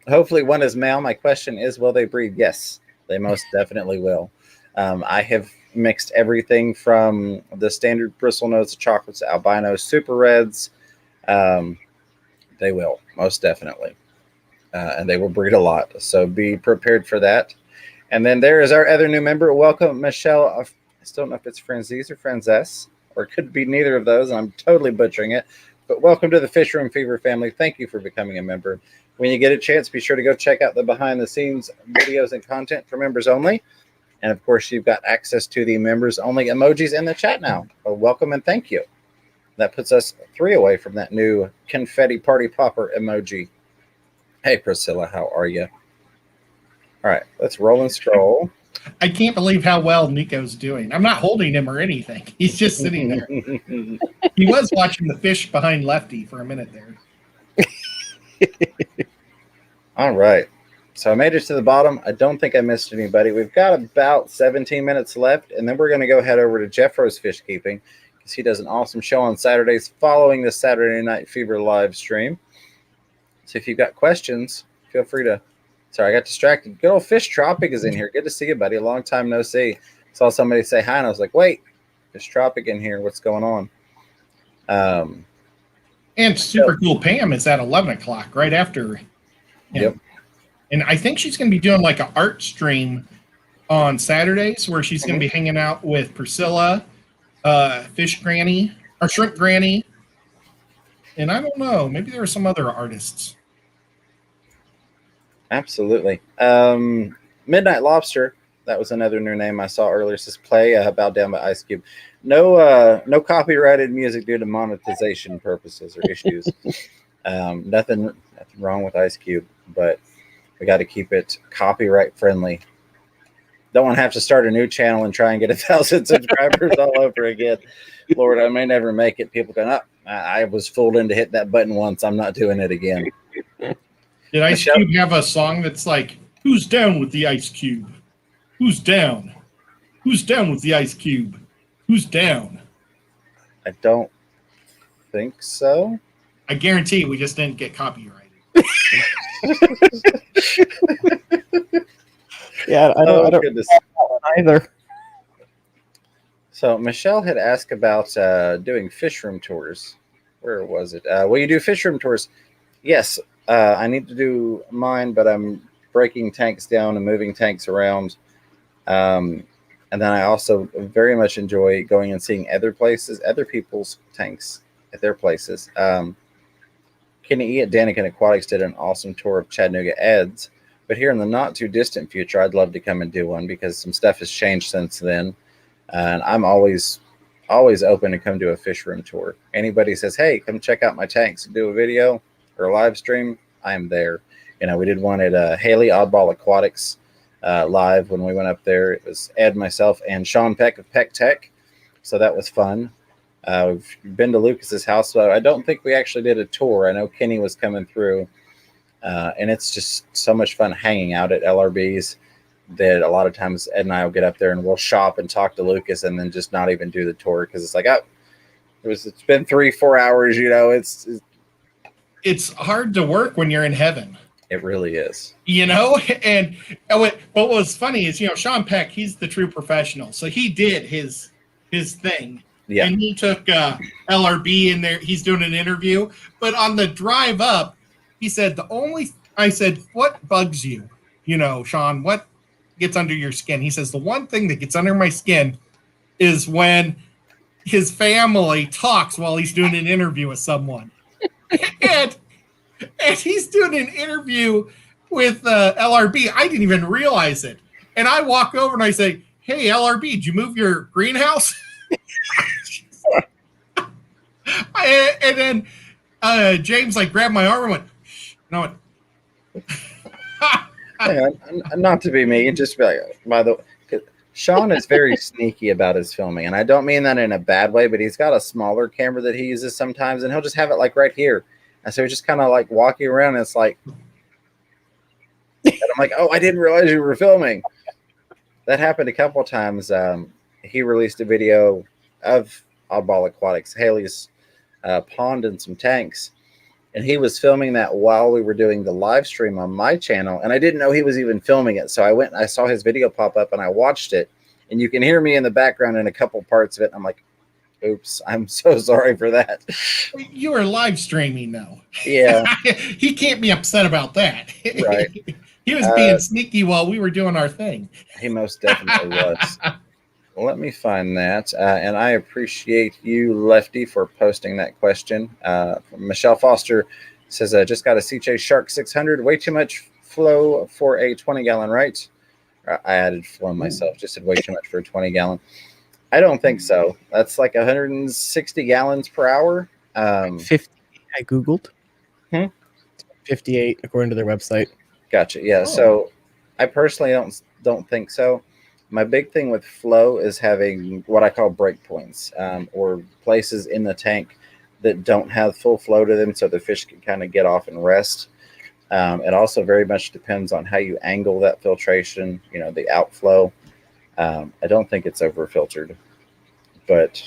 A: Hopefully one is male. My question is, will they breed? Yes, they most definitely will. I have mixed everything from the standard bristlenose chocolates to albino super reds. They will, most definitely. And they will breed a lot. So be prepared for that. And then there is our other new member. Welcome, Michelle. I still don't know if it's Franzese or Franzess, or it could be neither of those. I'm totally butchering it. But welcome to the Fish Room Fever family. Thank you for becoming a member. When you get a chance, be sure to go check out the behind-the-scenes videos and content for members only. And, of course, you've got access to the members-only emojis in the chat now. Well, welcome and thank you. That puts us 3 away from that new confetti party popper emoji. Hey, Priscilla, how are you? All right, let's roll and scroll.
C: I can't believe how well Nico's doing. I'm not holding him or anything. He's just sitting there. He was watching the fish behind Lefty for a minute there.
A: All right. So I made it to the bottom. I don't think I missed anybody. We've got about 17 minutes left, and then we're going to go head over to Jeff Rose Fish Keeping because he does an awesome show on Saturdays following the Saturday Night Fever live stream. So if you've got questions, feel free to. Sorry, I got distracted. Good old Fish Tropic is in here. Good to see you, buddy. A long time no see. Saw somebody say hi, and I was like, wait, Fish Tropic in here. What's going on?
C: And Super Cool Pam is at 11 o'clock right after him.
A: Yep.
C: And I think she's going to be doing like an art stream on Saturdays where she's going to be hanging out with Priscilla, Fish Granny, or Shrimp Granny. And I don't know, maybe there are some other artists.
A: Absolutely. Midnight Lobster, that was another new name I saw earlier. Says play Bowed Down by Ice Cube. No copyrighted music due to monetization purposes or issues. Nothing wrong with Ice Cube, but we got to keep it copyright friendly. Don't want to have to start a new channel and try and get 1,000 subscribers all over again. Lord, I may never make it. People go, I was fooled into hitting that button once. I'm not doing it again.
C: Did Ice Cube have a song that's like, who's down with the Ice Cube? Who's down? Who's down with the Ice Cube? Who's down?
A: I don't think so.
C: I guarantee we just didn't get copyrighted.
B: Yeah, I don't
A: goodness.
B: either.
A: So Michelle had asked about doing fish room tours. Where was it? Will you do fish room tours? Yes. I need to do mine, but I'm breaking tanks down and moving tanks around. And then I also very much enjoy going and seeing other people's tanks at their places. Kenny E. at Danikin Aquatics did an awesome tour of Chattanooga Ed's. But here in the not too distant future, I'd love to come and do one because some stuff has changed since then. And I'm always open to come do a fish room tour. Anybody says, hey, come check out my tanks and do a video or a live stream, I'm there. You know, we did one at Haley Oddball Aquatics live when we went up there. It was Ed, myself, and Sean Peck of Peck Tech. So that was fun. We've been to Lucas's house. So I don't think we actually did a tour. I know Kenny was coming through. And it's just so much fun hanging out at LRB's that a lot of times Ed and I will get up there and we'll shop and talk to Lucas and then just not even do the tour because it's like, it's been 3-4 hours, you know,
C: It's hard to work when you're in heaven.
A: It really is. You
C: know, and what was funny is, Sean Peck, he's the true professional. So he did his thing.
A: Yeah.
C: And he took LRB in there. He's doing an interview. But on the drive up, he said the only I said, what bugs you? You know, Sean, what gets under your skin? He says, the one thing that gets under my skin is when his family talks while he's doing an interview with someone. and he's doing an interview with LRB. I didn't even realize it. And I walk over and I say, hey, LRB, did you move your greenhouse? And then James like grabbed my arm and went, shh, no.
A: Not to be mean, just be like, by the way, Sean is very sneaky about his filming, and I don't mean that in a bad way, but he's got a smaller camera that he uses sometimes, and he'll just have it like right here. And so he's just kind of like walking around, and it's like, and I'm like, oh, I didn't realize you were filming. That happened a couple of times. He released a video of Oddball Aquatics, Haley's pond and some tanks. And he was filming that while we were doing the live stream on my channel. And I didn't know he was even filming it. So I went and I saw his video pop up and I watched it. And you can hear me in the background in a couple parts of it. And I'm like, oops, I'm so sorry for that.
C: You are live streaming though.
A: Yeah.
C: He can't be upset about that.
A: Right.
C: He was being sneaky while we were doing our thing.
A: He most definitely was. Let me find that. And I appreciate you, Lefty, for posting that question. Michelle Foster says, just got a CJ Shark 600. Way too much flow for a 20-gallon, right? I added flow myself. Just said way too much for a 20-gallon. I don't think so. That's like 160 gallons per hour.
B: 50, I Googled. 58, according to their website.
A: Gotcha. Yeah. Oh. So I personally don't think so. My big thing with flow is having what I call breakpoints, or places in the tank that don't have full flow to them, so the fish can kind of get off and rest. It also very much depends on how you angle that filtration, you know, the outflow. I don't think it's over filtered, but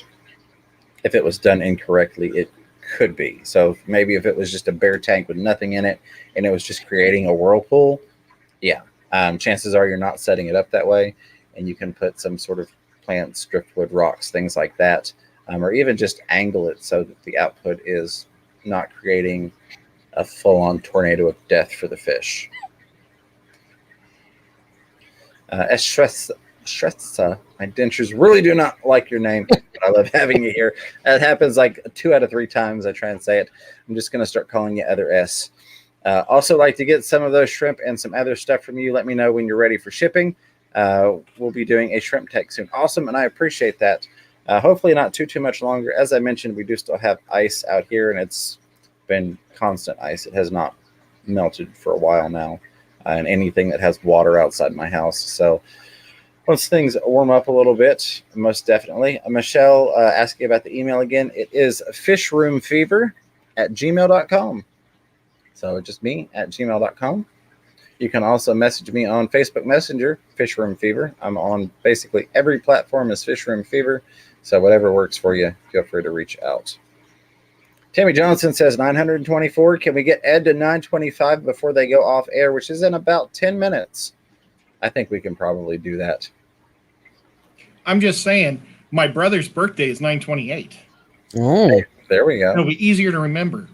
A: if it was done incorrectly, it could be. So maybe if it was just a bare tank with nothing in it and it was just creating a whirlpool, yeah, chances are you're not setting it up that way. And you can put some sort of plants, driftwood, rocks, things like that, or even just angle it so that the output is not creating a full-on tornado of death for the fish. Estressa, my dentures really do not like your name, but I love having you here. That happens like 2 out of 3 times I try and say it. I'm just going to start calling you other S. Also like to get some of those shrimp and some other stuff from you. Let me know when you're ready for shipping. We'll be doing a shrimp tech soon. Awesome, and I appreciate that. Hopefully not too much longer. As I mentioned, we do still have ice out here, and it's been constant ice. It has not melted for a while now, and anything that has water outside my house. So once things warm up a little bit, most definitely. Michelle asking about the email again. It is fishroomfever@gmail.com. So just me at gmail.com. You can also message me on Facebook Messenger, Fish Room Fever. I'm on basically every platform as Fish Room Fever. So whatever works for you, feel free to reach out. Tammy Johnson says 924. Can we get Ed to 925 before they go off air, which is in about 10 minutes? I think we can probably do that.
C: I'm just saying, my brother's birthday is 9/28.
B: Oh,
A: hey, there we go.
C: It'll be easier to remember.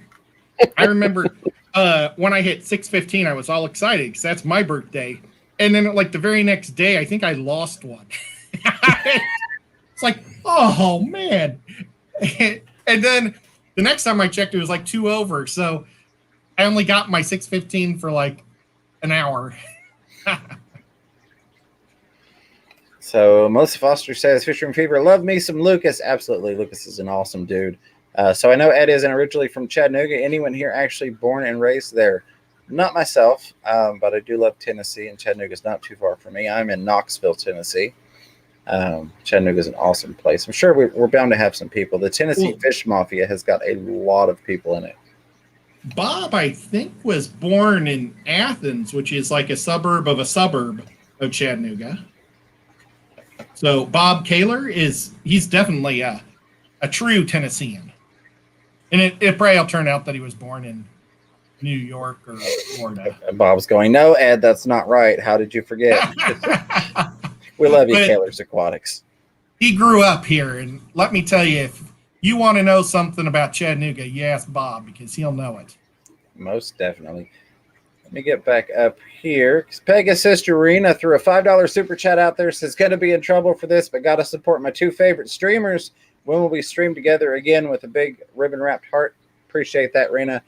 C: I remember when I hit 615, I was all excited because that's my birthday. And then like the very next day, I think I lost one. It's like, oh man. And then the next time I checked, it was like 2 over. So I only got my 615 for like an hour.
A: So Melissa Foster says, Fish Room Fever, love me some Lucas. Absolutely. Lucas is an awesome dude. So I know Ed isn't originally from Chattanooga. Anyone here actually born and raised there? Not myself, but I do love Tennessee, and Chattanooga is not too far from me. I'm in Knoxville, Tennessee. Chattanooga is an awesome place. I'm sure we're bound to have some people. The Tennessee Fish Mafia has got a lot of people in it.
C: Bob, I think, was born in Athens, which is like a suburb of Chattanooga. So Bob Kaler he's definitely a true Tennessean. And it probably will turn out that he was born in New York or Florida.
A: Bob's going, no, Ed, that's not right. How did you forget? We love you, Kaler's Aquatics.
C: He grew up here, and let me tell you, if you want to know something about Chattanooga, you ask Bob because he'll know it.
A: Most definitely. Let me get back up here. Pegasus Sister Rena threw a $5 super chat out there. Says, going to be in trouble for this, but got to support my two favorite streamers. When will we stream together again with a big ribbon-wrapped heart? Appreciate that, Rena.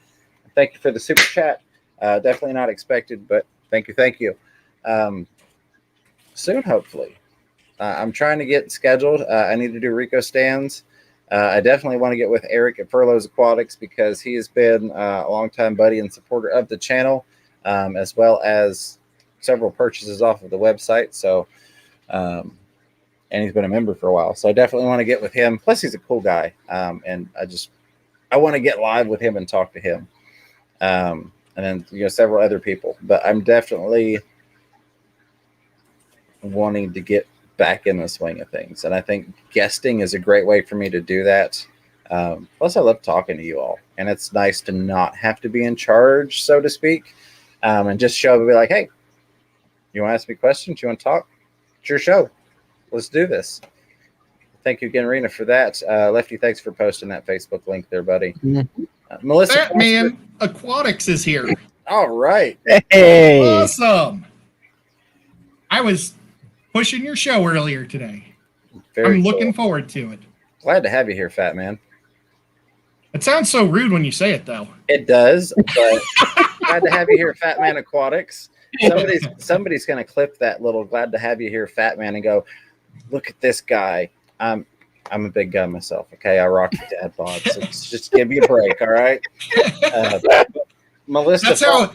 A: Thank you for the super chat. Definitely not expected, but thank you, thank you. Soon, hopefully. I'm trying to get scheduled. I need to do Rico stands. I definitely want to get with Eric at Furloughs Aquatics because he has been a longtime buddy and supporter of the channel, as well as several purchases off of the website. So, and he's been a member for a while. So I definitely want to get with him. Plus, he's a cool guy. And I want to get live with him and talk to him. And then, several other people. But I'm definitely wanting to get back in the swing of things. And I think guesting is a great way for me to do that. Plus, I love talking to you all. And it's nice to not have to be in charge, so to speak, and just show up and be like, hey, you want to ask me questions? You want to talk? It's your show. Let's do this. Thank you again, Rena, for that. Lefty, thanks for posting that Facebook link there, buddy.
B: Mm-hmm.
C: Melissa Batman Aquatics is here.
A: All right.
B: Hey.
C: Awesome. I was pushing your show earlier today. I'm looking forward to it.
A: Glad to have you here, Fat Man.
C: It sounds so rude when you say it, though.
A: It does, but glad to have you here, Fat Man Aquatics. Somebody's going to clip that little "glad to have you here, Fat Man," and go, "Look at this guy." I'm a big guy myself. Okay, I rock the dad bod. So just give me a break, all right? Melissa,
C: that's how.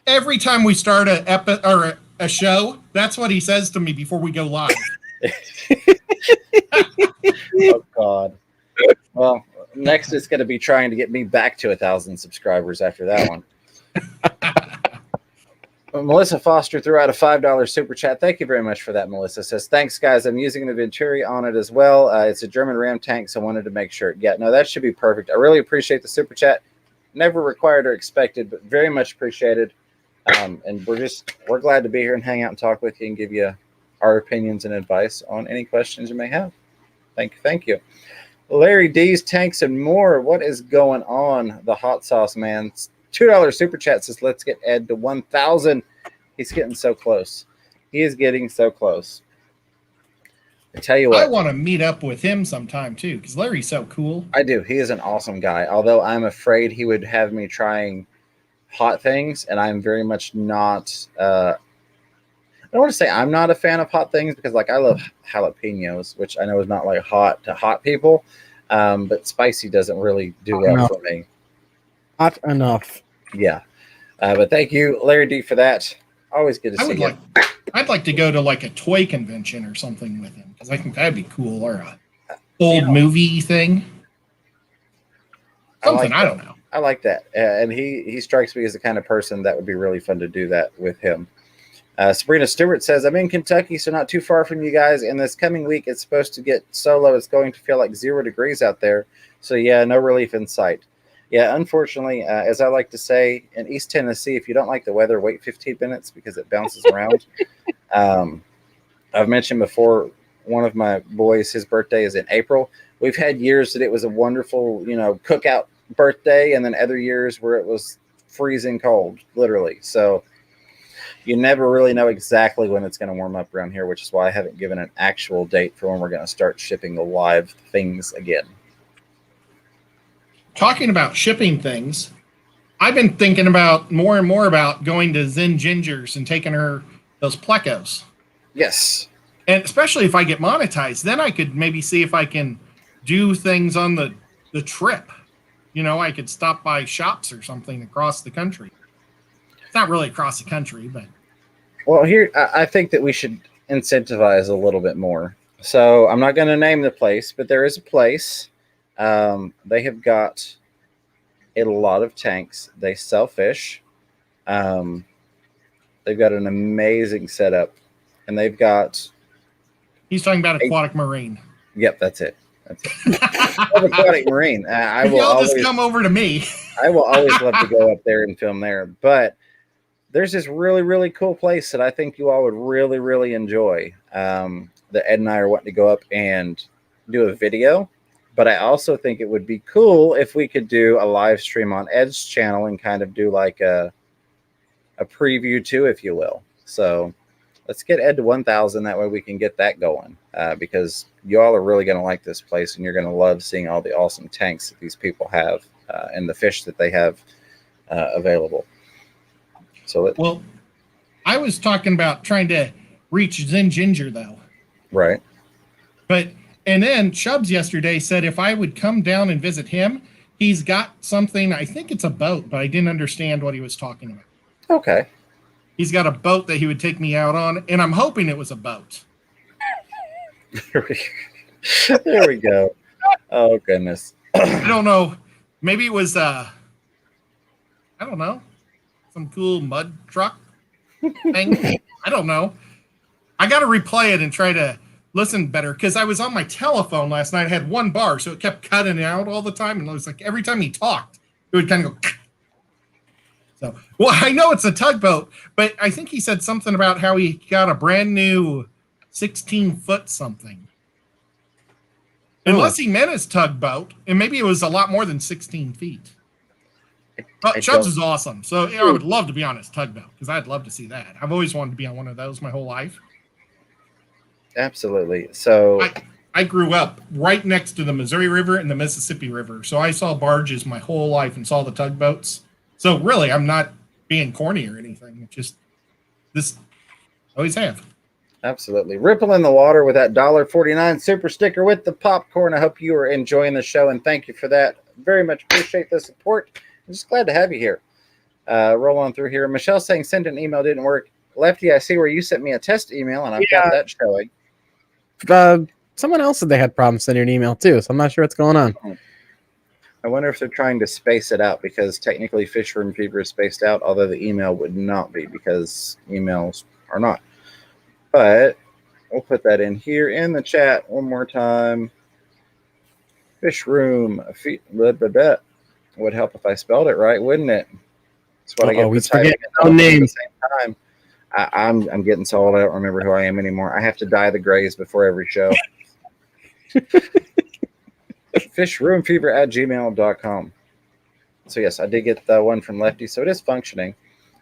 C: Every time we start a show, that's what he says to me before we go live.
A: Oh God. Well, next is going to be trying to get me back to 1,000 subscribers after that one. Melissa Foster threw out a $5 super chat. Thank you very much for that, Melissa. Says, thanks, guys. I'm using the Venturi on it as well. It's a German Ram tank, so I wanted to make sure. Yeah, no, that should be perfect. I really appreciate the super chat. Never required or expected, but very much appreciated. And we're glad to be here and hang out and talk with you and give you our opinions and advice on any questions you may have. Thank you. Larry D's Tanks and More. What is going on? The hot sauce man. $2 super chat says, let's get Ed to 1,000. He's getting so close. He is getting so close. I tell you what.
C: I want to meet up with him sometime too, because Larry's so cool.
A: I do. He is an awesome guy. Although I'm afraid he would have me trying hot things, and I'm very much not. I don't want to say I'm not a fan of hot things because, I love jalapenos, which I know is not like hot to hot people, but spicy doesn't really do well for me.
B: Not enough.
A: Yeah, but thank you, Larry D, for that. Always good to see you.
C: I'd like to go to a toy convention or something with him because I think that'd be cool, or a old movie thing. Something I don't know.
A: I like that, and he strikes me as the kind of person that would be really fun to do that with him. Sabrina Stewart says, I'm in Kentucky, so not too far from you guys. And this coming week, it's supposed to get so low, it's going to feel like 0 degrees out there. So, yeah, no relief in sight. Yeah, unfortunately, as I like to say, in East Tennessee, if you don't like the weather, wait 15 minutes because it bounces around. I've mentioned before, one of my boys, his birthday is in April. We've had years that it was a wonderful, cookout birthday, and then other years where it was freezing cold, literally. So you never really know exactly when it's going to warm up around here, which is why I haven't given an actual date for when we're going to start shipping the live things again.
C: Talking about shipping things, I've been thinking about more and more about going to Zen Gingers and taking her those plecos.
A: Yes.
C: And especially if I get monetized, then I could maybe see if I can do things on the trip. I could stop by shops or something across the country. It's not really across the country, but.
A: Well, here, I think that we should incentivize a little bit more. So I'm not going to name the place, but there is a place. They have got a lot of tanks. They sell fish. They've got an amazing setup, and they've got.
C: He's talking about aquatic marine.
A: Yep, that's it. Aquatic marine. I will
C: always just come over to me.
A: I will always love to go up there and film there, but there's this really, really cool place that I think you all would really, really enjoy. That Ed and I are wanting to go up and do a video. But I also think it would be cool if we could do a live stream on Ed's channel and kind of do like a a preview too, if you will. So let's get Ed to 1,000. That way we can get that going because y'all are really going to like this place, and you're going to love seeing all the awesome tanks that these people have and the fish that they have available. So
C: well, I was talking about trying to reach Zen Ginger though.
A: Right.
C: And then Chubbs yesterday said if I would come down and visit him, he's got something. I think it's a boat, but I didn't understand what he was talking about.
A: Okay.
C: He's got a boat that he would take me out on, and I'm hoping it was a boat.
A: There we go. Oh, goodness.
C: I don't know. Maybe it was, I don't know, some cool mud truck thing. I don't know. I got to replay it and try to listen better because I was on my telephone last night. I had one bar, so it kept cutting out all the time. And it was like every time he talked, it would kind of go. So, well, I know it's a tugboat, but I think he said something about how he got a brand new 16-foot something. Unless he meant his tugboat, and maybe it was a lot more than 16 feet. But Chubbs is awesome. So I would love to be on his tugboat because I'd love to see that. I've always wanted to be on one of those my whole life.
A: Absolutely. So
C: I grew up right next to the Missouri River and the Mississippi River. So I saw barges my whole life and saw the tugboats. So really, I'm not being corny or anything. It's just this always have.
A: Absolutely. Ripple in the water with that $1.49 super sticker with the popcorn. I hope you are enjoying the show, and thank you for that. Very much appreciate the support. I'm just glad to have you here. Roll on through here. Michelle saying send an email didn't work. Lefty, I see where you sent me a test email, and I've got that showing.
B: Someone else said they had problems sending an email too, so I'm not sure what's going on.
A: I wonder if they're trying to space it out because technically Fish Room Fever is spaced out, although the email would not be because emails are not. But we'll put that in here in the chat one more time. Fish Room Fever would help if I spelled it right, wouldn't it? That's what I get for typing it
B: name.
A: at the same time. I'm getting so old I don't remember who I am anymore. I have to dye the grays before every show. fishroomfever@gmail.com. So yes, I did get the one from Lefty, so it is functioning.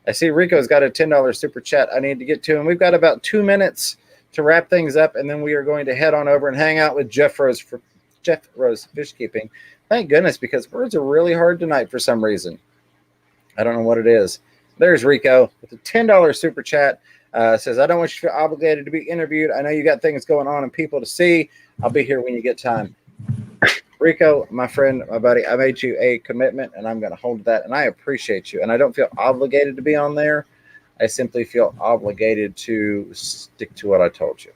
A: I see Rico's got a $10 super chat I need to get to, and we've got about 2 minutes to wrap things up, and then we are going to head on over and hang out with Jeff Rose for Jeff Rose Fish Keeping. Thank goodness, because words are really hard tonight for some reason. I don't know what it is. There's Rico with a $10 super chat. Says, I don't want you to feel obligated to be interviewed. I know you got things going on and people to see. I'll be here when you get time. Rico, my friend, my buddy, I made you a commitment, and I'm going to hold that, and I appreciate you. And I don't feel obligated to be on there. I simply feel obligated to stick to what I told you.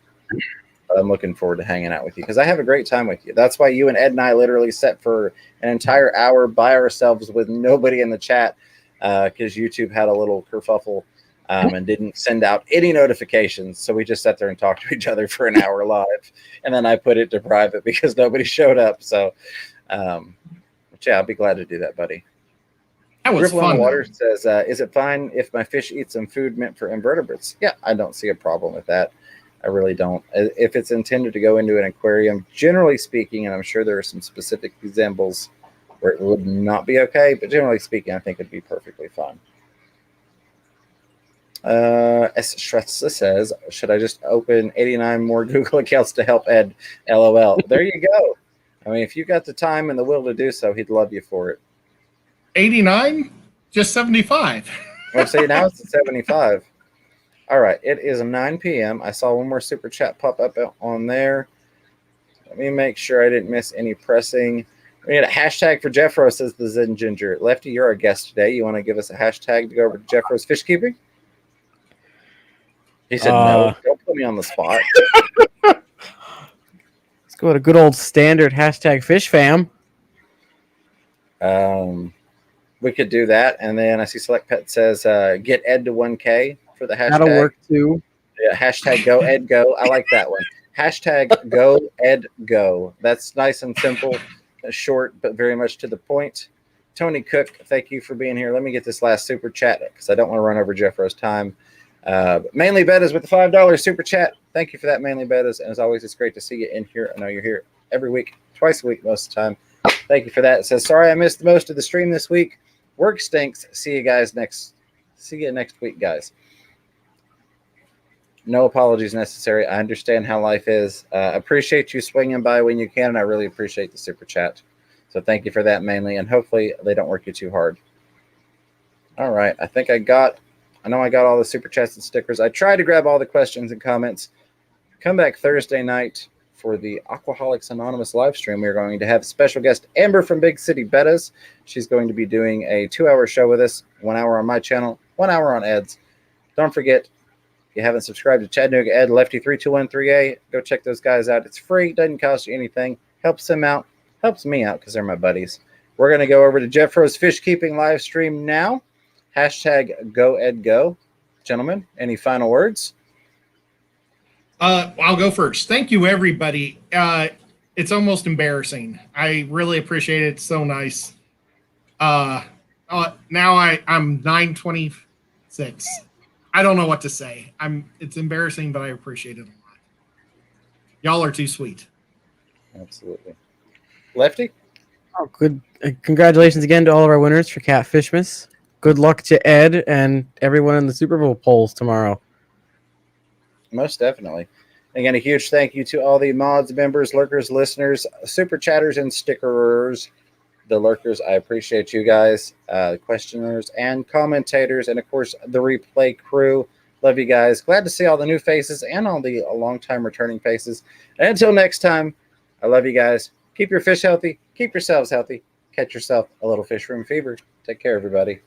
A: But I'm looking forward to hanging out with you because I have a great time with you. That's why you and Ed and I literally sat for an entire hour by ourselves with nobody in the chat because YouTube had a little kerfuffle and didn't send out any notifications. So we just sat there and talked to each other for an hour live. And then I put it to private because nobody showed up. So, but yeah, I'll be glad to do that, buddy.
C: That was
A: Ripple
C: fun.
A: on the Water says, is it fine if my fish eat some food meant for invertebrates? Yeah, I don't see a problem with that. I really don't. If it's intended to go into an aquarium, generally speaking, and I'm sure there are some specific examples where it would not be okay, but generally speaking, I think it'd be perfectly fine. Stressa says, should I just open 89 more Google accounts to help Ed? LOL. There you go. I mean, if you got the time and the will to do so, he'd love you for it.
C: 89? Just 75.
A: Well, see, now it's at 75. All right, it is 9 p.m. I saw one more super chat pop up on there. Let me make sure I didn't miss any pressing. We need a hashtag for Jeff Rose, says the Zen Ginger. Lefty, you're our guest today. You want to give us a hashtag to go over to Jeff Rose Fish Keeping? He said, no, don't put me on the spot.
B: Let's go with a good old standard hashtag fish fam.
A: We could do that. And then I see Select Pet says, get Ed to 1K for the hashtag.
B: That'll work too.
A: Yeah, hashtag go Ed go. I like that one. Hashtag go Ed go. That's nice and simple, short, but very much to the point. Tony Cook, thank you for being here. Let me get this last super chat because I don't want to run over Jeff Rose's time. Mainly Bettas with the $5 super chat. Thank you for that, Mainly Bettas. And as always, it's great to see you in here. I know you're here every week, twice a week most of the time. Thank you for that. It says, sorry I missed most of the stream this week. Work stinks. See you guys next See you next week, guys. No apologies necessary. I understand how life is. Appreciate you swinging by when you can, and I really appreciate the super chat. So thank you for that mainly, and hopefully they don't work you too hard. All right, I know I got all the super chats and stickers. I tried to grab all the questions and comments. Come back Thursday night for the Aquaholics Anonymous live stream. We're going to have special guest Amber from Big City Bettas. She's going to be doing a 2-hour show with us, 1 hour on my channel, 1 hour on Ed's. Don't forget, if you haven't subscribed to Chattanooga Ed, Lefty3213A, go check those guys out. It's free, doesn't cost you anything, helps them out, helps me out because they're my buddies. We're going to go over to Jeff Rose Fish Keeping live stream now. #GoEdGo. Gentlemen, any final words?
C: I'll go first. Thank you, everybody. It's almost embarrassing. I really appreciate it. It's so nice. Now I'm 926. I don't know what to say. It's embarrassing, but I appreciate it a lot. Y'all are too sweet.
A: Absolutely. Lefty?
B: Oh, good. Congratulations again to all of our winners for Catfishmas. Good luck to Ed and everyone in the Super Bowl polls tomorrow.
A: Most definitely. Again, a huge thank you to all the mods, members, lurkers, listeners, super chatters, and stickerers. The lurkers, I appreciate you guys, questioners and commentators, and of course the replay crew. Love you guys. Glad to see all the new faces and all the long-time returning faces. And until next time, I love you guys. Keep your fish healthy. Keep yourselves healthy. Catch yourself a little fish room fever. Take care, everybody.